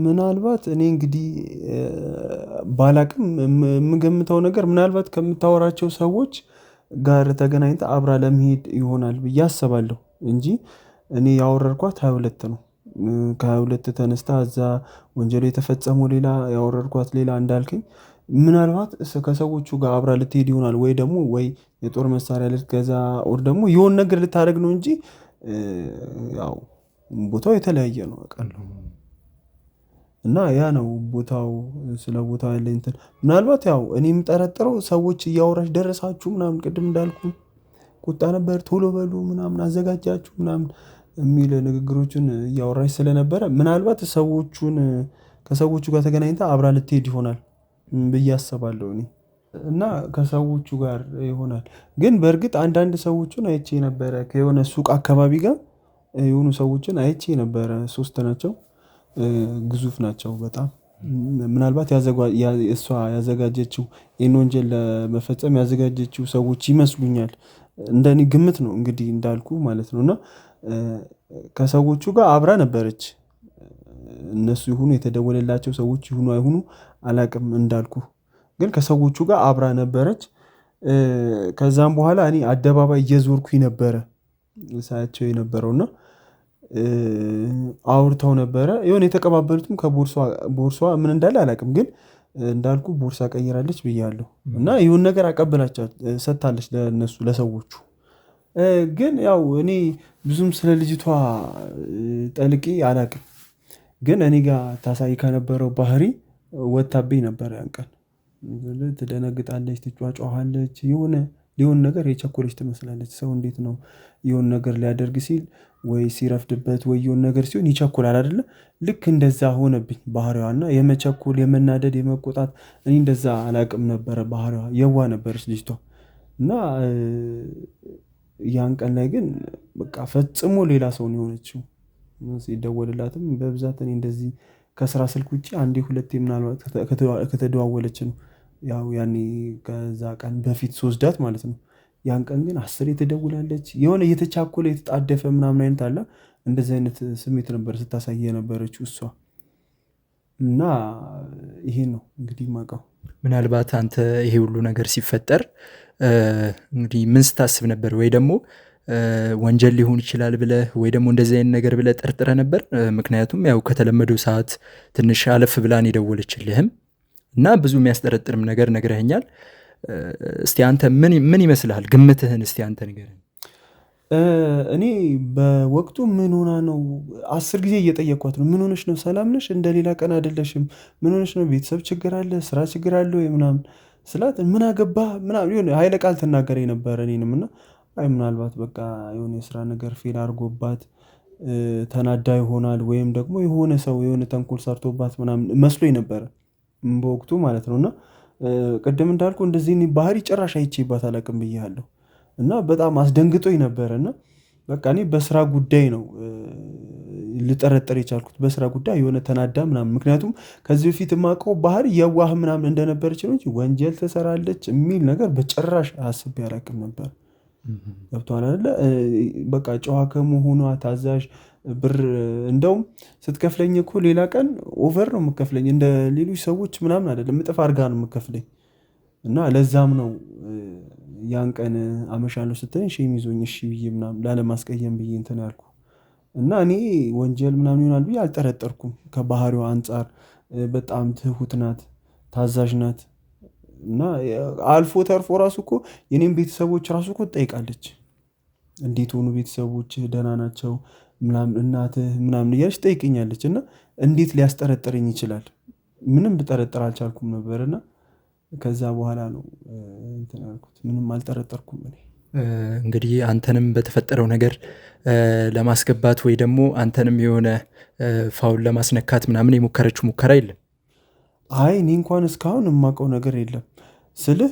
ምናልባት እኔ እንግዲህ ባላቅም የምገምተው ነገር ምናልባት ከምታወራቸው ሰዎች ጋር ተገናኝታ አብራ ለመሄድ ይሆናል ብዬ አስባለሁ እንጂ እኔ ያወረርኳት 22 ነው። ከ22 ተነስታ እዛ ወንጀሉ የተፈጸመው ሌላ ያወረርኳት ሌላ እንዳልከኝ ምናልባት ከሰዎቹ ጋር አብራ ልትሄድ ይሆናል ወይ ደግሞ ወይ የጦር መሳሪያ ልትገዛ ኦር ደግሞ የሆነ ነገር ልታደርግ ነው እንጂ ያው ቦታው የተለያየ ነው አውቃለሁ። እና ያ ነው ቦታው። ስለ ቦታው ያለኝ እንትን ምናልባት ያው እኔ የምጠረጥረው ሰዎች እያወራች ደረሳችሁ ምናምን ቅድም እንዳልኩ ቁጣ ነበር ቶሎ በሉ ምናምን አዘጋጃችሁ ምናምን የሚል ንግግሮችን እያወራች ስለነበረ ምናልባት ከሰዎቹ ጋር ተገናኝታ አብራ ልትሄድ ይሆናል ብዬ አስባለሁ እኔ እና ከሰዎቹ ጋር ይሆናል። ግን በእርግጥ አንዳንድ ሰዎችን አይቼ ነበረ ከሆነ ሱቅ አካባቢ ጋር የሆኑ ሰዎችን አይቼ ነበረ። 3 ናቸው፣ ግዙፍ ናቸው በጣም። ምናልባት እሷ ያዘጋጀችው ይህን ወንጀል ለመፈጸም ያዘጋጀችው ሰዎች ይመስሉኛል። እንደኔ ግምት ነው እንግዲህ እንዳልኩ ማለት ነው። እና ከሰዎቹ ጋር አብራ ነበረች። እነሱ ይሁኑ የተደወለላቸው ሰዎች ይሁኑ አይሁኑ አላቅም እንዳልኩ፣ ግን ከሰዎቹ ጋር አብራ ነበረች። ከዛም በኋላ እኔ አደባባይ እየዞርኩኝ ነበረ ሳያቸው የነበረውና አውርተው ነበረ። የሆነ የተቀባበሉትም ከቦርሷ ምን እንዳለ አላውቅም፣ ግን እንዳልኩ ቦርሳ ቀይራለች ብያለሁ እና ይሁን ነገር አቀብላቸው ሰጥታለች ለነሱ ለሰዎቹ። ግን ያው እኔ ብዙም ስለ ልጅቷ ጠልቄ አላውቅም፣ ግን እኔ ጋር ታሳይ ከነበረው ባህሪ ወታብኝ ነበር። ያን ቀን ትደነግጣለች፣ ትጫጫሃለች፣ የሆነ ሊሆን ነገር የቸኮለች ትመስላለች። ሰው እንዴት ነው የሆን ነገር ሊያደርግ ሲል ወይ ሲረፍድበት ወይ የሆን ነገር ሲሆን ይቸኩላል አይደለ? ልክ እንደዛ ሆነብኝ ባህሪዋና የመቸኮል የመናደድ የመቆጣት እኔ እንደዛ አላቅም ነበረ። ባህሪዋ የዋ ነበረች ልጅቷ እና ያን ቀን ላይ ግን በቃ ፈጽሞ ሌላ ሰው ነው የሆነችው። ሲደወልላትም በብዛት እኔ እንደዚህ ከስራ ስልክ ውጭ አንዴ ሁለቴ ምናልባት ከተደዋወለች ነው ያው ያኔ ከዛ ቀን በፊት ስወስዳት ማለት ነው። ያን ቀን ግን 10 ትደውላለች። የሆነ እየተቻኮለ የተጣደፈ ምናምን አይነት አለ እንደዚህ አይነት ስሜት ነበር ስታሳይ የነበረችው እሷ። እና ይሄን ነው እንግዲህ የማውቀው። ምናልባት አንተ ይሄ ሁሉ ነገር ሲፈጠር እንግዲህ ምን ስታስብ ነበር? ወይ ደግሞ ወንጀል ሊሆን ይችላል ብለህ ወይ ደግሞ እንደዚህ አይነት ነገር ብለህ ጠርጥረህ ነበር? ምክንያቱም ያው ከተለመደው ሰዓት ትንሽ አለፍ ብላን የደወለችልህም እና ብዙ የሚያስጠረጥርም ነገር ነግረኸኛል። እስቲ አንተ ምን ይመስልሃል? ግምትህን እስቲ አንተ ንገረኝ። እኔ በወቅቱ ምን ሆና ነው 10 ጊዜ እየጠየኳት ነው። ምን ሆነሽ ነው? ሰላም ነሽ? እንደ ሌላ ቀን አይደለሽም። ምን ሆነሽ ነው? ቤተሰብ ችግር አለ? ስራ ችግር አለ ወይ ምናምን ስላት ምን አገባ ምናምን የሆነ ኃይለ ቃል ትናገረኝ ነበር እኔንም። እና አይ ምናልባት በቃ የሆነ የስራ ነገር ፌል አድርጎባት ተናዳ ይሆናል ወይም ደግሞ የሆነ ሰው የሆነ ተንኮል ሰርቶባት ምናምን መስሎኝ ነበረ በወቅቱ ማለት ነው። እና ቅድም እንዳልኩ እንደዚህ ባህሪ ጭራሽ አይቼባት አላውቅም ብያለሁ። እና በጣም አስደንግጦኝ ነበረ። እና በቃ እኔ በስራ ጉዳይ ነው ልጠረጠር የቻልኩት፣ በስራ ጉዳይ የሆነ ተናዳ ምናምን። ምክንያቱም ከዚህ በፊት የማውቀው ባህሪ የዋህ ምናምን እንደነበረች ነው እንጂ ወንጀል ትሰራለች የሚል ነገር በጭራሽ አስቤ አላውቅም ነበር። ገብቶሃል አይደለ? በቃ ጨዋ ከመሆኗ ታዛዥ፣ ብር እንደውም ስትከፍለኝ እኮ ሌላ ቀን ኦቨር ነው የምከፍለኝ፣ እንደ ሌሎች ሰዎች ምናምን አይደለም፣ እጥፍ አድርጋ ነው የምከፍለኝ። እና ለዛም ነው ያን ቀን አመሻለሁ ስትለኝ ሼም ይዞኝ እሺ ብዬ ምናምን ላለማስቀየም ብዬ እንትን ያልኩ። እና እኔ ወንጀል ምናምን ይሆናል ብዬ አልጠረጠርኩም። ከባህሪዋ አንጻር በጣም ትሁት ናት፣ ታዛዥ ናት። እና አልፎ ተርፎ ራሱ እኮ የኔም ቤተሰቦች ራሱ እኮ ትጠይቃለች፣ እንዴት ሆኑ ቤተሰቦች ደህና ናቸው ምናምን እናትህ ምናምን እያለች ትጠይቀኛለች። እና እንዴት ሊያስጠረጥረኝ ይችላል? ምንም ልጠረጥር አልቻልኩም ነበር። እና ከዛ በኋላ ነው እንትን ያልኩት፣ ምንም አልጠረጠርኩም እኔ። እንግዲህ አንተንም በተፈጠረው ነገር ለማስገባት ወይ ደግሞ አንተንም የሆነ ፋውል ለማስነካት ምናምን የሞከረችው ሙከራ የለም? አይ እኔ እንኳን እስካሁን የማውቀው ነገር የለም ስልህ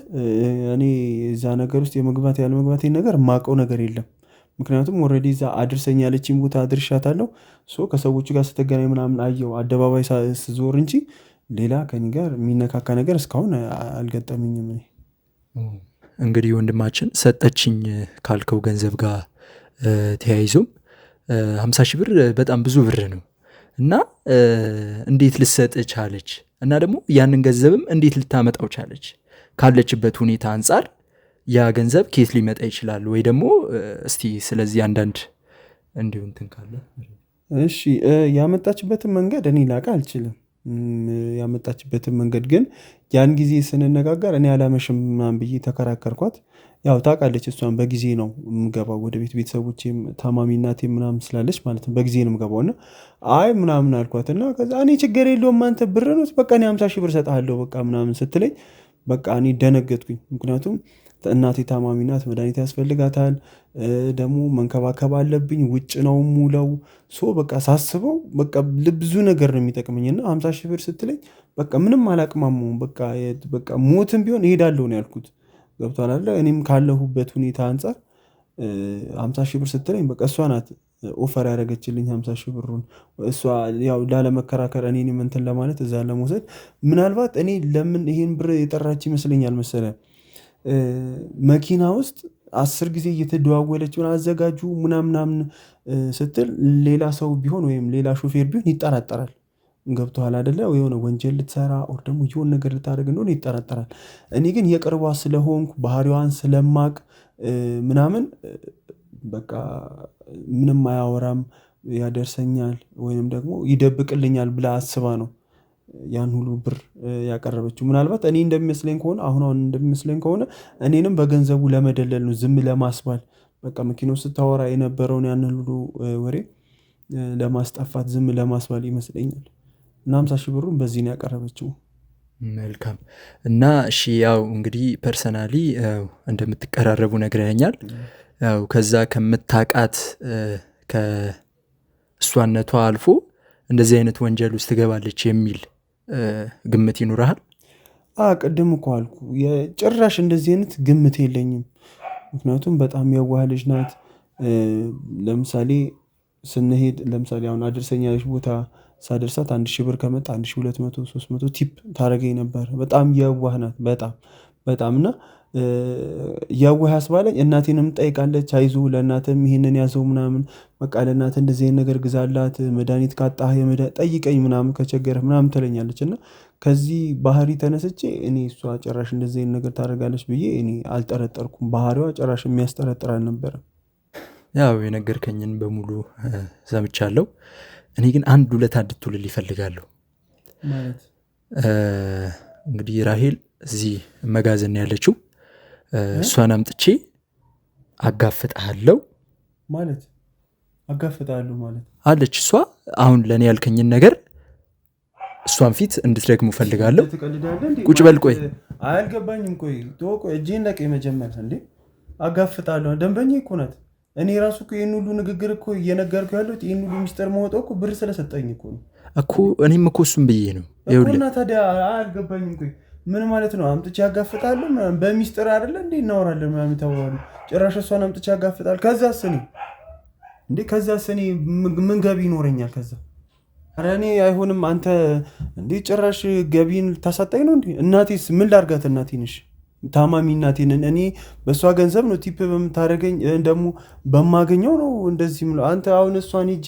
እኔ እዛ ነገር ውስጥ የመግባት ያለ መግባት ነገር የማውቀው ነገር የለም። ምክንያቱም ኦልሬዲ እዛ አድርሰኝ ያለችኝ ቦታ አድርሻታለሁ። ከሰዎቹ ጋር ስትገናኝ ምናምን አየው አደባባይ ስዞር እንጂ ሌላ ከኔ ጋር የሚነካካ ነገር እስካሁን አልገጠምኝም። እኔ እንግዲህ ወንድማችን ሰጠችኝ ካልከው ገንዘብ ጋር ተያይዞም 50 ሺህ ብር በጣም ብዙ ብር ነው እና እንዴት ልሰጥ ቻለች? እና ደግሞ ያንን ገንዘብም እንዴት ልታመጣው ቻለች? ካለችበት ሁኔታ አንጻር ያ ገንዘብ ከየት ሊመጣ ይችላል? ወይ ደግሞ እስቲ ስለዚህ አንዳንድ እንዲሁ እንትን ካለ። እሺ ያመጣችበትን መንገድ እኔ ላውቅ አልችልም። ያመጣችበትን መንገድ ግን ያን ጊዜ ስንነጋገር እኔ አላመሽም ምናምን ብዬ ተከራከርኳት። ያው ታውቃለች እሷን በጊዜ ነው የምገባው ወደ ቤተሰቦቼም ታማሚ እናቴም ምናምን ስላለች ማለት ነው በጊዜ ነው የምገባው። እና አይ ምናምን አልኳት እና ከዛ እኔ ችግር የለውም አንተ ብር ነው በቃ እኔ 50 ሺህ ብር እሰጥሃለሁ በቃ ምናምን ስትለኝ በቃ እኔ ደነገጥኩኝ። ምክንያቱም እናቴ ታማሚ ናት፣ መድኃኒት ያስፈልጋታል፣ ደግሞ መንከባከብ አለብኝ፣ ውጭ ነው ሙለው በቃ ሳስበው በቃ ብዙ ነገር ነው የሚጠቅመኝና 50 ሺህ ብር ስትለኝ በቃ ምንም አላቅማማውም። በቃ ሞትም ቢሆን እሄዳለሁ ነው ያልኩት። ገብቷል አይደለ? እኔም ካለሁበት ሁኔታ አንጻር 50 ሺህ ብር ስትለኝ በቃ እሷ ናት ኦፈር ያደረገችልኝ 50 ሺህ ብሩን። እሷ ያው ላለመከራከር እኔንም እንትን ለማለት እዛ ለመውሰድ ምናልባት እኔ ለምን ይሄን ብር የጠራች ይመስለኛል መሰለህ መኪና ውስጥ 10 ጊዜ እየተደዋወለች አዘጋጁ ምናምናምን ስትል ሌላ ሰው ቢሆን ወይም ሌላ ሾፌር ቢሆን ይጠራጠራል። ገብቶሃል አይደለ? የሆነ ወንጀል ልትሰራ ኦር ደግሞ የሆነ ነገር ልታደርግ እንደሆነ ይጠራጠራል። እኔ ግን የቅርቧ ስለሆንኩ ባህሪዋን ስለማቅ ምናምን በቃ ምንም አያወራም ያደርሰኛል ወይንም ደግሞ ይደብቅልኛል ብላ አስባ ነው ያን ሁሉ ብር ያቀረበችው። ምናልባት እኔ እንደሚመስለኝ ከሆነ አሁን እንደሚመስለኝ ከሆነ እኔንም በገንዘቡ ለመደለል ነው፣ ዝም ለማስባል በቃ መኪናው ስታወራ የነበረውን ያን ሁሉ ወሬ ለማስጠፋት ዝም ለማስባል ይመስለኛል። እና 50 ሺህ ብሩን በዚህ ነው ያቀረበችው። መልካም እና እሺ፣ ያው እንግዲህ ፐርሰናሊ እንደምትቀራረቡ ነግረኸኛል። ያው ከዛ ከምታቃት ከእሷነቷ አልፎ እንደዚህ አይነት ወንጀል ውስጥ ትገባለች የሚል ግምት ይኖርሃል? ቅድም እኮ አልኩ የጭራሽ እንደዚህ አይነት ግምት የለኝም። ምክንያቱም በጣም የዋህ ልጅ ናት። ለምሳሌ ስንሄድ ለምሳሌ አሁን አድርሰኛለች ቦታ ሳደርሳት 1000 ብር ከመጣ 1200 300 ቲፕ ታደርገኝ ነበር። በጣም የዋህ ናት በጣም እና የዋህ ያስባለኝ እናቴንም ጠይቃለች። አይዞ ለእናትም ይሄንን ያዘው ምናምን በቃ ለእናት እንደዚህ አይነት ነገር ግዛላት፣ መድኃኒት ካጣህ ጠይቀኝ ምናምን ከቸገረህ ምናምን ትለኛለች። እና ከዚህ ባህሪ ተነስቼ እኔ እሷ ጭራሽ እንደዚህ አይነት ነገር ታደርጋለች ብዬ እኔ አልጠረጠርኩም። ባህሪዋ ጭራሽ የሚያስጠረጥር አልነበረም። ያው የነገርከኝን በሙሉ ሰምቻለሁ። እኔ ግን አንድ ሁለት እንድትውልል ይፈልጋለሁ። ማለት እንግዲህ ራሄል እዚህ መጋዘን ያለችው እሷን አምጥቼ አጋፍጣለሁ ማለት አጋፍጣለሁ ማለት አለች እሷ። አሁን ለእኔ ያልከኝን ነገር እሷን ፊት እንድትደግሙ ፈልጋለሁ። ቁጭ በል ቆይ፣ አያልገባኝም። ቆይ እጄን ለቀኝ መጀመሪያ እንዴ አጋፍጣለሁ። ደንበኛ እኮ ናት። እኔ ራሱ እኮ ይህን ሁሉ ንግግር እኮ እየነገርኩ ያለሁት ይህን ሁሉ ሚስጥር መወጣው እኮ ብር ስለሰጠኝ እኮ ነው እኮ። እኔም እኮ እሱም ብዬ ነው እና ታዲያ አያልገባኝም። ቆይ ምን ማለት ነው? አምጥቼ ያጋፍጣለሁ በሚስጥር አይደለ እንዴ እናወራለን ምናምን ተባባሉ። ጭራሽ እሷን አምጥቼ ያጋፍጣል። ከዛስ እኔ ምን ገቢ ይኖረኛል? ከዛ ኧረ እኔ አይሆንም። አንተ እንዴ ጭራሽ ገቢን ታሳጣኝ ነው እንዴ? እናቴስ ምን ላርጋት? እናቴ ነሽ ታማሚ እናቴን እኔ በእሷ ገንዘብ ነው ቲፕ በምታደርገኝ ደግሞ በማገኘው ነው እንደዚህ ምለው። አንተ አሁን እሷን ሂጄ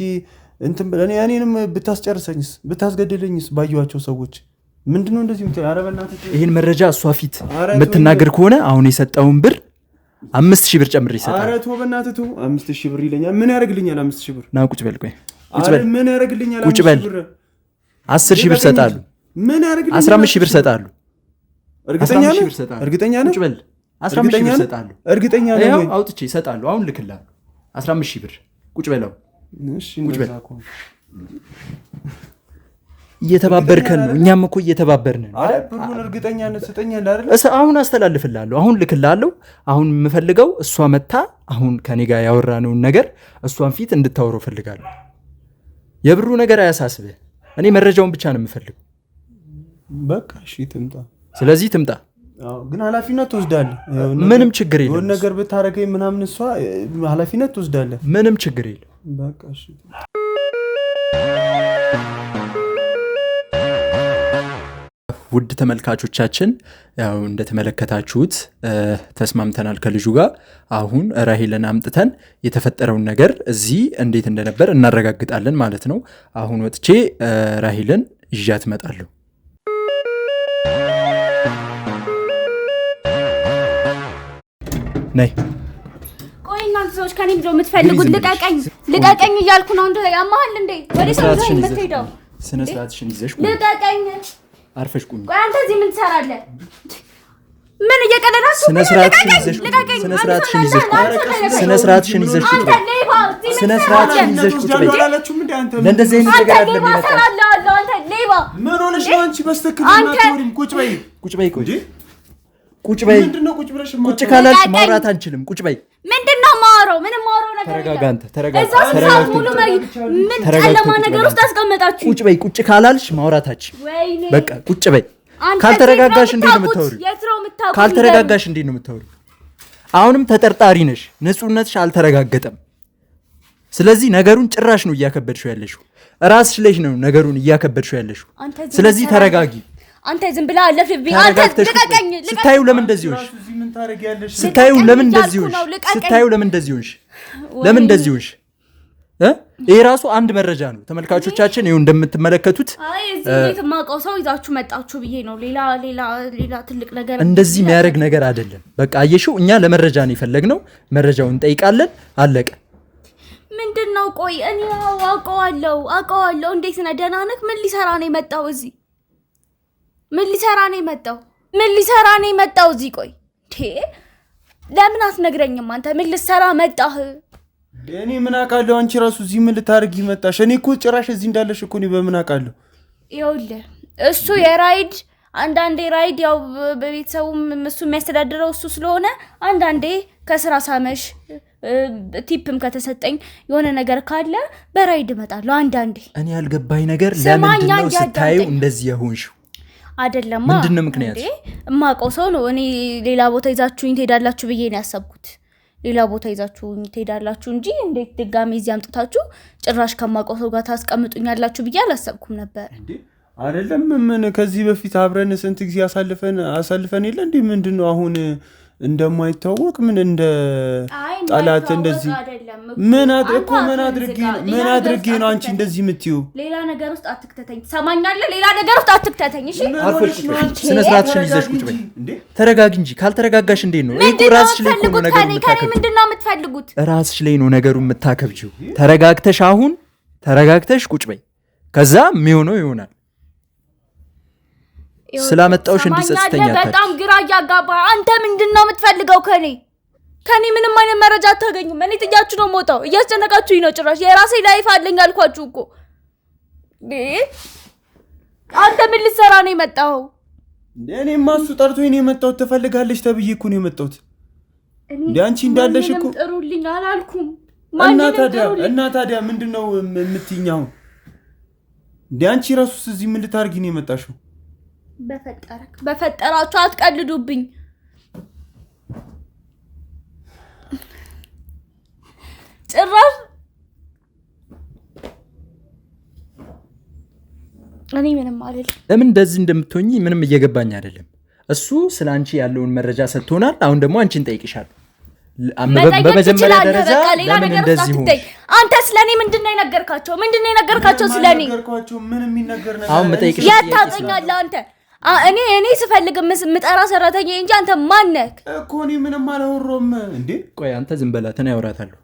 እኔንም ብታስጨርሰኝስ ብታስገድለኝስ ባየኋቸው ሰዎች ምንድነው እንደዚህ ምትል? ኧረ በእናትህ ይህን መረጃ እሷ ፊት የምትናገር ከሆነ አሁን የሰጠውን ብር 5000 ብር ጨምሬ ይሰጣል። ኧረ ተው በእናትህ ተው። 5000 ብር ይለኛል። ምን ያደርግልኛል 5000 ብር? ና ቁጭ በል ቆይ ቁጭ በል። ምን ያደርግልኛል? ቁጭ በል 10000 ብር ሰጣሉ። ምን ያደርግልኛል? 15000 ብር ሰጣሉ። እርግጠኛ ነህ? ቁጭ በል 15000 ብር ሰጣሉ። እርግጠኛ ነህ? ያው አውጥቼ ሰጣሉ። አሁን ልክልሃለሁ 15000 ብር። ቁጭ በለው። እሺ ቁጭ በል። እየተባበርከን ነው። እኛም እኮ እየተባበርን ነው። አረ ብሩን እርግጠኛነት ሰጠኛለህ አይደል? አሁን አስተላልፍልሃለሁ። አሁን ልክልሃለሁ። አሁን የምፈልገው እሷ መታ አሁን ከኔ ጋር ያወራነውን ነገር እሷን ፊት እንድታወራው ፈልጋለሁ። የብሩ ነገር አያሳስብህ። እኔ መረጃውን ብቻ ነው የምፈልገው። በቃ እሺ ትምጣ። ስለዚህ ትምጣ። ግን ኃላፊነት ትወስዳለህ። ምንም ችግር የለም። የሆነ ነገር ብታረገኝ ምናምን እሷ ኃላፊነት ትወስዳለህ። ምንም ችግር የለም። በቃ እሺ። ውድ ተመልካቾቻችን ያው እንደተመለከታችሁት ተስማምተናል ከልጁ ጋር። አሁን ራሄልን አምጥተን የተፈጠረውን ነገር እዚህ እንዴት እንደነበር እናረጋግጣለን ማለት ነው። አሁን ወጥቼ ራሄልን ይዣት እመጣለሁ። ነይ። ቆይ እናንተ ሰዎች ከኔ ምንድነው የምትፈልጉት? ልቀቀኝ እያልኩ ነው። እንደ ያማሃል እንዴ? ወደ ሰው ዘይ የምትሄደው ስነ ስርዓትሽን ይዘሽ ልቀቀኝ። አርፈሽ ቁሚ። ቆይ አንተ እዚህ ምን ትሰራለህ? ምን እየቀለዳችሁ? ስነ ስርዓትሽን ይዘሽ ስነ ስርዓትሽን ይዘሽ ስነ ስርዓትሽን ይዘሽ አንተ ሌባ፣ ስነ ስርዓትሽን ይዘሽ ቁጭ በይ። ለእንደዚህ አይነት ነገር አይደለም የሚመጣው። አንተ ሌባ ምን ሆነሽ ነው አንቺ? በስተክል እናትወሪም ቁጭ በይ። ቁጭ በይ። ቁጭ በይ። ምንድነው ቁጭ ብለሽ ቁጭ ካላልሽ ማውራት አንችልም። ቁጭ በይ። ምንድነው ማውራው? ምንም ማውራው ነገር ተረጋጋ። አንተ ተረጋጋ። ምን ጨለማ ነገር ውስጥ አስቀመጣችሁ? ቁጭ በይ። ቁጭ ካላልሽ ማውራታችን በቃ ቁጭ በይ። ካልተረጋጋሽ እንዴት ነው የምታወሪው? ካልተረጋጋሽ እንዴት ነው የምታወሪው? አሁንም ተጠርጣሪ ነሽ። ንጹህነትሽ አልተረጋገጠም። ስለዚህ ነገሩን ጭራሽ ነው እያከበድሽው ያለሽው። ራስሽ ላይ ነው ነገሩን እያከበድሽው ያለሽው። ስለዚህ ተረጋጊ። አንተ ዝም ብለህ አለፍብኝ። አንተ ልቀቀኝ። ስታዩ ለምን እንደዚህ ሆንሽ? ስታዩ ለምን እንደዚህ ሆንሽ? ስታዩ ለምን እንደዚህ ሆንሽ? ለምን እንደዚህ ሆንሽ? ይሄ ራሱ አንድ መረጃ ነው ተመልካቾቻችን ይሁን እንደምትመለከቱት አይ እዚህ ቤት ማቀው ሰው ይዛችሁ መጣችሁ ብዬ ነው ሌላ ትልቅ ነገር እንደዚህ የሚያደርግ ነገር አይደለም በቃ አየሽው እኛ ለመረጃ ነው የፈለግነው መረጃውን እንጠይቃለን አለቀ ምንድነው ቆይ እኔ አውቀዋለሁ እንዴት ነህ ደህና ነህ ምን ሊሰራ ነው የመጣው እዚህ ምን ሊሰራ ነው የመጣው እዚህ ቆይ ለምን አትነግረኝም አንተ ምን ልትሰራ መጣህ እኔ ምን አውቃለሁ አንቺ ራሱ እዚህ ምን ልታርጊ መጣሽ እኔ እኮ ጭራሽ እዚህ እንዳለሽ እኮ ነው በምን አውቃለሁ ይኸውልህ እሱ የራይድ አንዳንዴ ራይድ ያው በቤተሰቡም እሱ የሚያስተዳድረው እሱ ስለሆነ አንዳንዴ ከስራ ሳመሽ ቲፕም ከተሰጠኝ የሆነ ነገር ካለ በራይድ እመጣለሁ አንዳንዴ እኔ ያልገባኝ ነገር ለምንድን ነው ስታዩ እንደዚህ የሆንሽው አይደለም ምንድነው ምክንያቱ እማቀው ሰው ነው እኔ ሌላ ቦታ ይዛችሁኝ ትሄዳላችሁ ብዬ ነው ያሰብኩት ሌላ ቦታ ይዛችሁኝ ትሄዳላችሁ እንጂ እንዴት ድጋሜ እዚህ አምጥታችሁ ጭራሽ ከማቀው ሰው ጋር ታስቀምጡኛላችሁ ብዬ አላሰብኩም ነበር አይደለም ምን ከዚህ በፊት አብረን ስንት ጊዜ አሳልፈን የለ እንዴ ምንድነው አሁን እንደማይታወቅ ምን እንደ ጣላት እንደዚህ ምን አድርጌ ነው አንቺ እንደዚህ የምትዩ ሌላ ነገር ውስጥ አትክተተኝ ሰማኛለህ ሌላ ነገር ውስጥ አትክተተኝ እሺ ስነ ስርዓትሽን ይዘሽ ቁጭ በይ ተረጋጊ እንጂ ካልተረጋጋሽ እንዴት ነው እኮ ራስሽ ላይ ነው ነገር ከኔ ምንድነው የምትፈልጉት ራስሽ ላይ ነው ነገሩ የምታከብጂው ተረጋግተሽ ቁጭ በይ ከዛ የሚሆነው ይሆናል ስላመጣውሽ እንዲጸጽተኛታች በጣም ግራ ያጋባ አንተ ምንድነው የምትፈልገው ከኔ ምንም አይነት መረጃ አታገኙም እኔ ጥያችሁ ነው ሞታው እያስጨነቃችሁኝ ነው ጭራሽ የራሴ ላይፍ አለኝ አልኳችሁ እኮ አንተ ምን ልትሰራ ነው የመጣው እኔ ማሱ ጠርቶኝ ነው የመጣው ትፈልጋለሽ ተብዬ እኮ ነው የመጣሁት አንቺ እንዳለሽ እኮ ጥሩልኝ አላልኩም እና ታዲያ ምንድነው የምትይኛው አንቺ ራሱስ እዚህ ምን ልታርጊ ነው የመጣሽው በፈጠራችሁ አትቀልዱብኝ ጭራሽ እኔ ምንም አይደለም ለምን እንደዚህ እንደምትሆኚ ምንም እየገባኝ አይደለም እሱ ስላንቺ ያለውን መረጃ ሰጥቶናል አሁን ደግሞ አንቺን ጠይቅሻለሁ በመጀመሪያ ደረጃ ለምን እንደዚህ ሆነ አንተ ስለኔ ምንድነው የነገርካቸው ስለኔ ምንም የሚነገር ነገር አሁን መጠይቅሽ ያታቀኛለህ አንተ እኔ ስፈልግ ምጠራ ሰራተኛ እንጂ አንተ ማን ነህ እኮ እኔ ምንም አላወራሁም እንዴ ቆይ አንተ ዝም በላተና ያወራታለሁ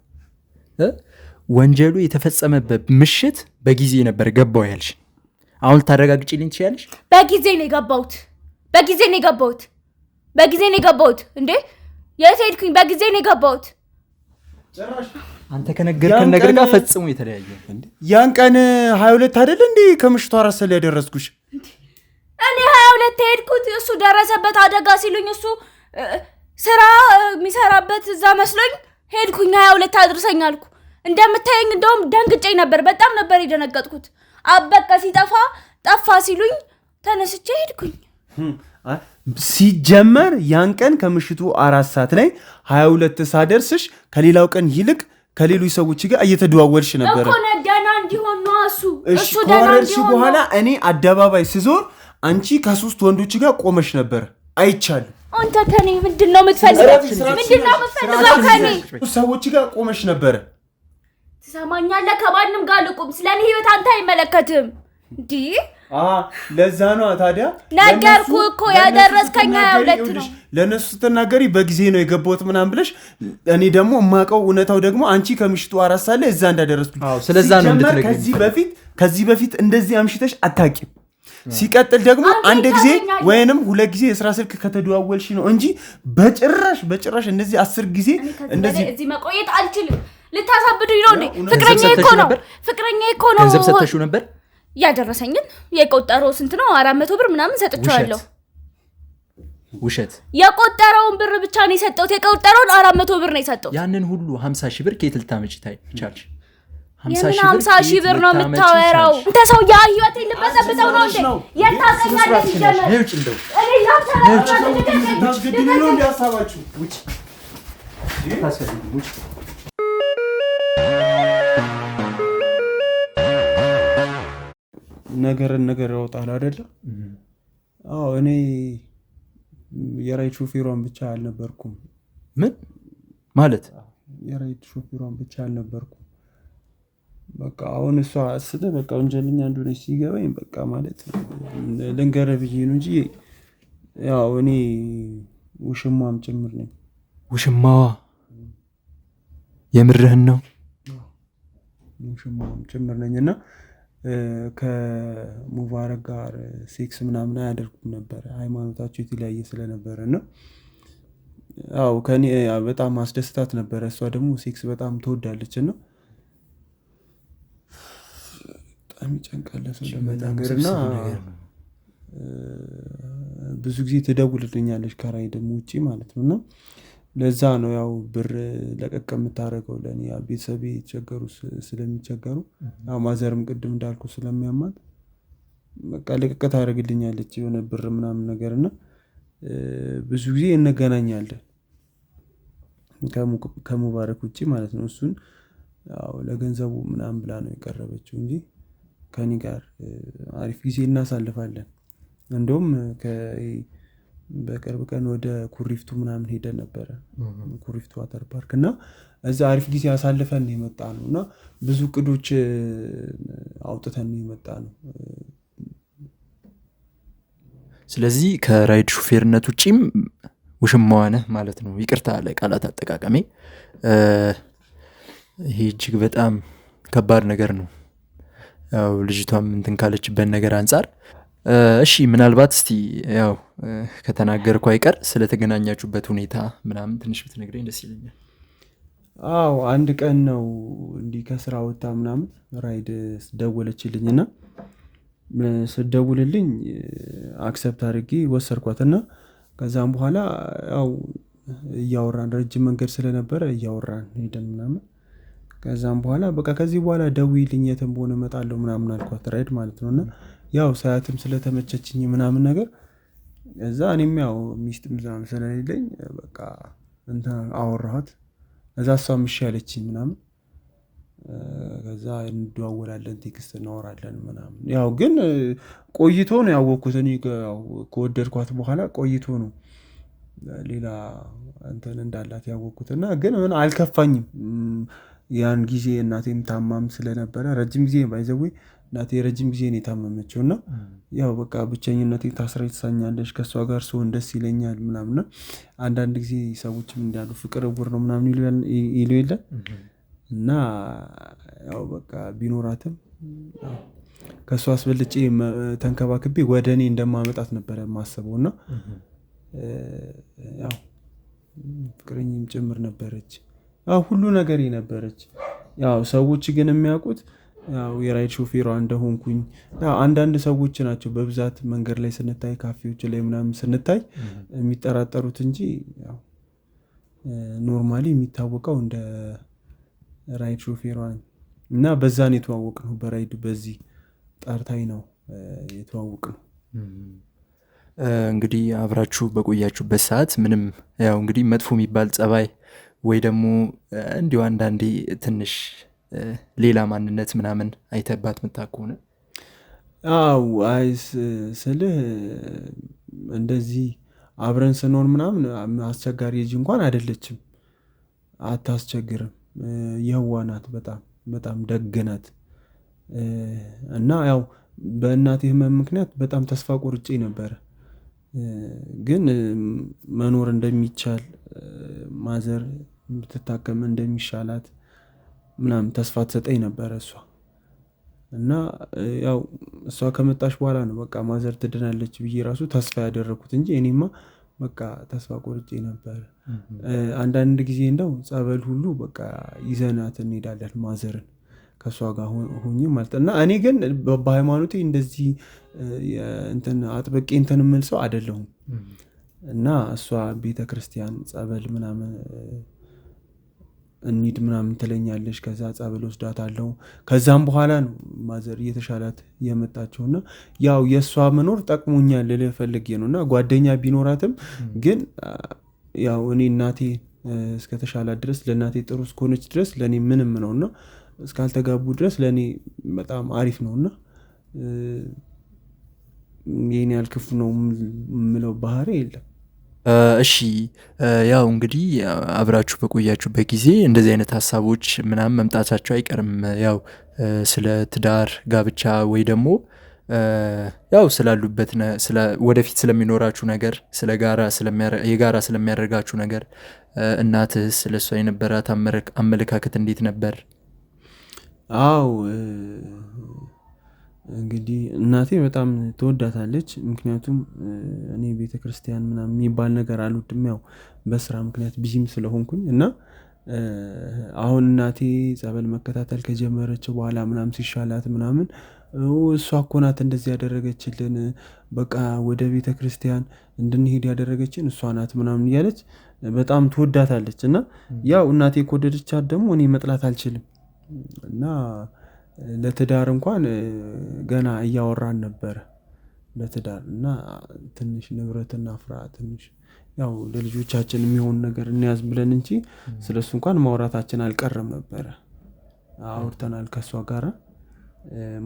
ወንጀሉ የተፈጸመበት ምሽት በጊዜ ነበር ገባው ያልሽ አሁን ታረጋግጪልኝ ትችያለሽ በጊዜ ነው የገባሁት እንዴ የት ሄድኩኝ በጊዜ ነው የገባሁት ጭራሽ አንተ ከነገርከን ነገር ጋር ፈጽሞ የተለያየ እንዴ ያን ቀን 22 አይደል እንዴ ከምሽቱ 4 ሰዓት ላይ ያደረስኩሽ እኔ 22 ሄድኩት እሱ ደረሰበት አደጋ ሲሉኝ እሱ ስራ የሚሰራበት እዛ መስሎኝ ሄድኩኝ 22 አድርሰኝ አልኩ እንደምታየኝ እንደውም ደንግጬ ነበር በጣም ነበር የደነገጥኩት አበቃ ጠፋ ሲሉኝ ተነስቼ ሄድኩኝ ሲጀመር ያን ቀን ከምሽቱ 4 ሰዓት ላይ 22 ሳደርስሽ ከሌላው ቀን ይልቅ ከሌሎች ሰዎች ጋር እየተደዋወልሽ ነበር እኮ ነዳና እንዲሆን ነው እሱ ደናንሽ በኋላ እኔ አደባባይ ስዞር አንቺ ከሶስት ወንዶች ጋር ቆመሽ ነበር አይቻለሁ አንተ ከኔ ምንድነው የምትፈልገው ከኔ ሰዎች ጋር ቆመሽ ነበር ትሰማኛለህ ከማንም ጋር ልቁም ስለኔ ህይወት አንተ አይመለከትም እንዴ ለዛ ነው ታዲያ ነገርኩ እኮ ያደረስከኝ 22 ነው ለነሱ ስትናገሪ በጊዜ ነው የገባሁት ምናምን ብለሽ እኔ ደግሞ ማቀው እውነታው ደግሞ አንቺ ከምሽቱ 4 ሰዓት ላይ እዛ እንዳደረስኩኝ ስለዛ ነው እንድትነግሪኝ ከዚህ በፊት እንደዚህ አምሽተሽ አታቂም ሲቀጥል ደግሞ አንድ ጊዜ ወይንም ሁለት ጊዜ የሥራ ስልክ ከተደዋወልሽ ነው እንጂ በጭራሽ እንደዚህ 10 ጊዜ እንደዚህ እዚህ መቆየት አልችልም ልታሳብዱኝ ነው እንዴ ፍቅረኛዬ እኮ ነው ገንዘብ ሰጥተሽው ነበር ያደረሰኝን የቆጠረው ስንት ነው 400 ብር ምናምን ሰጥቻለሁ ውሸት የቆጠረውን ብር ብቻ ነው የሰጠሁት የቆጠረውን 400 ብር ነው የሰጠሁት ያንን ሁሉ 50 ሺህ ብር ከየት ልታመጪ ታይቻለሽ 50 ሺህ ብር ነው የምታወራው አንተ ሰው ያ ህይወት ልበሰብሰው ነው እንዴ የታቀኛለህ ይጀምር ነውጭ እንደው ታስገድሉ ነው እንዲያሳባችሁ ውጭ ታስገድሉ ውጭ ነገር ያወጣል አይደለ አዎ እኔ የራይድ ሹፌሯን ብቻ አልነበርኩም ምን ማለት የራይድ ሹፌሯን ብቻ አልነበርኩም በቃ አሁን እሷ ስለ በቃ ወንጀለኛ እንደሆነች ሲገባኝ በቃ ማለት ልንገርህ ብዬ ነው እንጂ ያው እኔ ውሽማም ጭምር ነኝ። ውሽማዋ የምርህን ነው? ውሽማም ጭምር ነኝ እና ከሙባረክ ጋር ሴክስ ምናምን አያደርጉም ነበረ፣ ሃይማኖታቸው የተለያየ ስለነበረ እና ያው ከኔ በጣም አስደስታት ነበረ። እሷ ደግሞ ሴክስ በጣም ትወዳለች እና በጣም ይጨንቃል ሰው ለመናገር እና ብዙ ጊዜ ትደውልልኛለች ከራይ ደግሞ ውጭ ማለት ነው። እና ለዛ ነው ያው ብር ለቀቅ የምታደርገው ለእኔ ቤተሰቤ የተቸገሩ ስለሚቸገሩ ማዘርም ቅድም እንዳልኩ ስለሚያማት በቃ ለቀቅ ታደርግልኛለች የሆነ ብር ምናምን ነገር እና ብዙ ጊዜ እንገናኛለን ከሙባረክ ውጭ ማለት ነው። እሱን ያው ለገንዘቡ ምናምን ብላ ነው የቀረበችው እንጂ ከኔ ጋር አሪፍ ጊዜ እናሳልፋለን። እንደውም በቅርብ ቀን ወደ ኩሪፍቱ ምናምን ሄደን ነበረ፣ ኩሪፍቱ ዋተር ፓርክ እና እዛ አሪፍ ጊዜ አሳልፈን የመጣ ነው እና ብዙ እቅዶች አውጥተን የመጣ ነው። ስለዚህ ከራይድ ሹፌርነት ውጪም ውሽማዋ ነህ ማለት ነው። ይቅርታ ለቃላት አጠቃቀሜ። ይሄ እጅግ በጣም ከባድ ነገር ነው፣ ያው ልጅቷም እንትን ካለችበት ነገር አንጻር። እሺ ምናልባት እስቲ ያው ከተናገርኩ አይቀር ስለተገናኛችሁበት ሁኔታ ምናምን ትንሽ ብትነግረኝ ደስ ይለኛል። አዎ አንድ ቀን ነው እንዲህ ከስራ ወጣ ምናምን ራይድ ደወለችልኝ እና ስደውልልኝ አክሰፕት አድርጌ ወሰድኳትና ከዛም በኋላ ያው እያወራን ረጅም መንገድ ስለነበረ እያወራን ሄደን ምናምን ከዛም በኋላ በቃ ከዚህ በኋላ ደውይልኝ የትም በሆነ እመጣለሁ ምናምን አልኳት፣ ራይድ ማለት ነው። እና ያው ሰዓትም ስለተመቸችኝ ምናምን ነገር እዛ እኔም ያው ሚስት ምናምን ስለሌለኝ በቃ እንትን አወራኋት። እዛ እሷም እሺ አለችኝ ምናምን ከዛ እንደዋወላለን፣ ቴክስት እናወራለን ምናምን። ያው ግን ቆይቶ ነው ያወቅኩት እኔ ከወደድኳት በኋላ ቆይቶ ነው ሌላ እንትን እንዳላት ያወቅኩት እና ግን ምን አልከፋኝም። ያን ጊዜ እናቴም ታማም ስለነበረ ረጅም ጊዜ ባይዘዌ እናቴ ረጅም ጊዜ ነው የታመመችው እና ያው በቃ ብቸኝነቴ ታስራ ትሳኛለች፣ ከእሷ ጋር ስሆን ደስ ይለኛል ምናምንና አንዳንድ ጊዜ ሰዎችም እንዳሉ ፍቅር እውር ነው ምናምን ይሉ የለ እና ያው በቃ ቢኖራትም ከእሷ አስበልጬ ተንከባክቤ ወደ እኔ እንደማመጣት ነበረ የማስበው እና ያው ፍቅረኛም ጭምር ነበረች፣ ያው ሁሉ ነገር ነበረች። ያው ሰዎች ግን የሚያውቁት ያው የራይድ ሾፌሯ እንደሆንኩኝ አንዳንድ ሰዎች ናቸው በብዛት መንገድ ላይ ስንታይ ካፌዎች ላይ ምናምን ስንታይ የሚጠራጠሩት እንጂ ያው ኖርማሊ የሚታወቀው እንደ ራይድ ሾፌሯ እና በዛ ነው የተዋወቅነው። በራይድ በዚህ ጠርታኝ ነው የተዋወቅነው። እንግዲህ አብራችሁ በቆያችሁበት ሰዓት ምንም ያው እንግዲህ መጥፎ የሚባል ጸባይ ወይ ደግሞ እንዲሁ አንዳንዴ ትንሽ ሌላ ማንነት ምናምን አይተባት ምታውቅ ከሆነ? አዎ አይስ ስልህ እንደዚህ አብረን ስንሆን ምናምን አስቸጋሪ ልጅ እንኳን አይደለችም፣ አታስቸግርም፣ የዋህ ናት፣ በጣም በጣም ደግ ናት። እና ያው በእናቴ ህመም ምክንያት በጣም ተስፋ ቆርጬ ነበረ፣ ግን መኖር እንደሚቻል ማዘር ብትታከም እንደሚሻላት ምናምን ተስፋ ትሰጠኝ ነበረ እሷ። እና ያው እሷ ከመጣች በኋላ ነው በቃ ማዘር ትድናለች ብዬ ራሱ ተስፋ ያደረኩት እንጂ እኔማ በቃ ተስፋ ቆርጬ ነበረ። አንዳንድ ጊዜ እንደው ጸበል ሁሉ በቃ ይዘናት እንሄዳለን ማዘርን ከእሷ ጋር ሆኜ ማለት እና እኔ ግን በሃይማኖቴ እንደዚህ እንትን አጥብቄ እንትን የምል ሰው አይደለሁም። እና እሷ ቤተክርስቲያን ጸበል ምናምን እንሂድ ምናምን ትለኛለች፣ ከዛ ጸበል ወስዳታለሁ። ከዛም በኋላ ነው ማዘር እየተሻላት የመጣቸውና ያው የእሷ መኖር ጠቅሞኛል ልልህ ፈልጌ ነው። እና ጓደኛ ቢኖራትም ግን ያው እኔ እናቴ እስከተሻላት ድረስ ለእናቴ ጥሩ እስከሆነች ድረስ ለእኔ ምንም ነውና እስካልተጋቡ ድረስ ለእኔ በጣም አሪፍ ነውና ይህን ያህል ክፉ ነው የምለው ባህሪ የለም። እሺ ያው እንግዲህ አብራችሁ በቆያችሁበት ጊዜ እንደዚህ አይነት ሀሳቦች ምናምን መምጣታቸው አይቀርም። ያው ስለ ትዳር ጋብቻ ወይ ደግሞ ያው ስላሉበት ወደፊት ስለሚኖራችሁ ነገር የጋራ ስለሚያደርጋችሁ ነገር እናትህ ስለ እሷ የነበራት አመለካከት እንዴት ነበር? አው እንግዲህ እናቴ በጣም ትወዳታለች። ምክንያቱም እኔ ቤተክርስቲያን ምናምን የሚባል ነገር አልወድም፣ ያው በስራ ምክንያት ቢዚም ስለሆንኩኝ እና አሁን እናቴ ጸበል መከታተል ከጀመረች በኋላ ምናምን ሲሻላት ምናምን እሷ እኮ ናት እንደዚህ ያደረገችልን፣ በቃ ወደ ቤተክርስቲያን እንድንሄድ ያደረገችን እሷ ናት ምናምን እያለች በጣም ትወዳታለች። እና ያው እናቴ ከወደደቻት ደግሞ እኔ መጥላት አልችልም። እና ለትዳር እንኳን ገና እያወራን ነበረ ለትዳር እና ትንሽ ንብረትና ፍራ ትንሽ ያው ለልጆቻችን የሚሆን ነገር እንያዝ ብለን እንጂ ስለሱ እንኳን ማውራታችን አልቀረም ነበረ። አውርተናል ከሷ ጋራ፣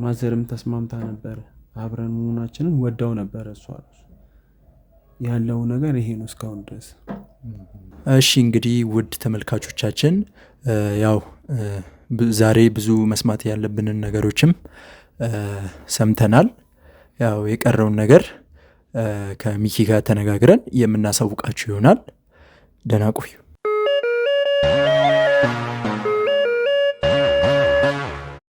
ማዘርም ተስማምታ ነበረ፣ አብረን መሆናችንን ወዳው ነበረ። እሷ ያለው ነገር ይሄ ነው እስካሁን ድረስ። እሺ እንግዲህ ውድ ተመልካቾቻችን ያው ዛሬ ብዙ መስማት ያለብንን ነገሮችም ሰምተናል። ያው የቀረውን ነገር ከሚኪ ጋር ተነጋግረን የምናሳውቃችሁ ይሆናል። ደህና ቆዩ።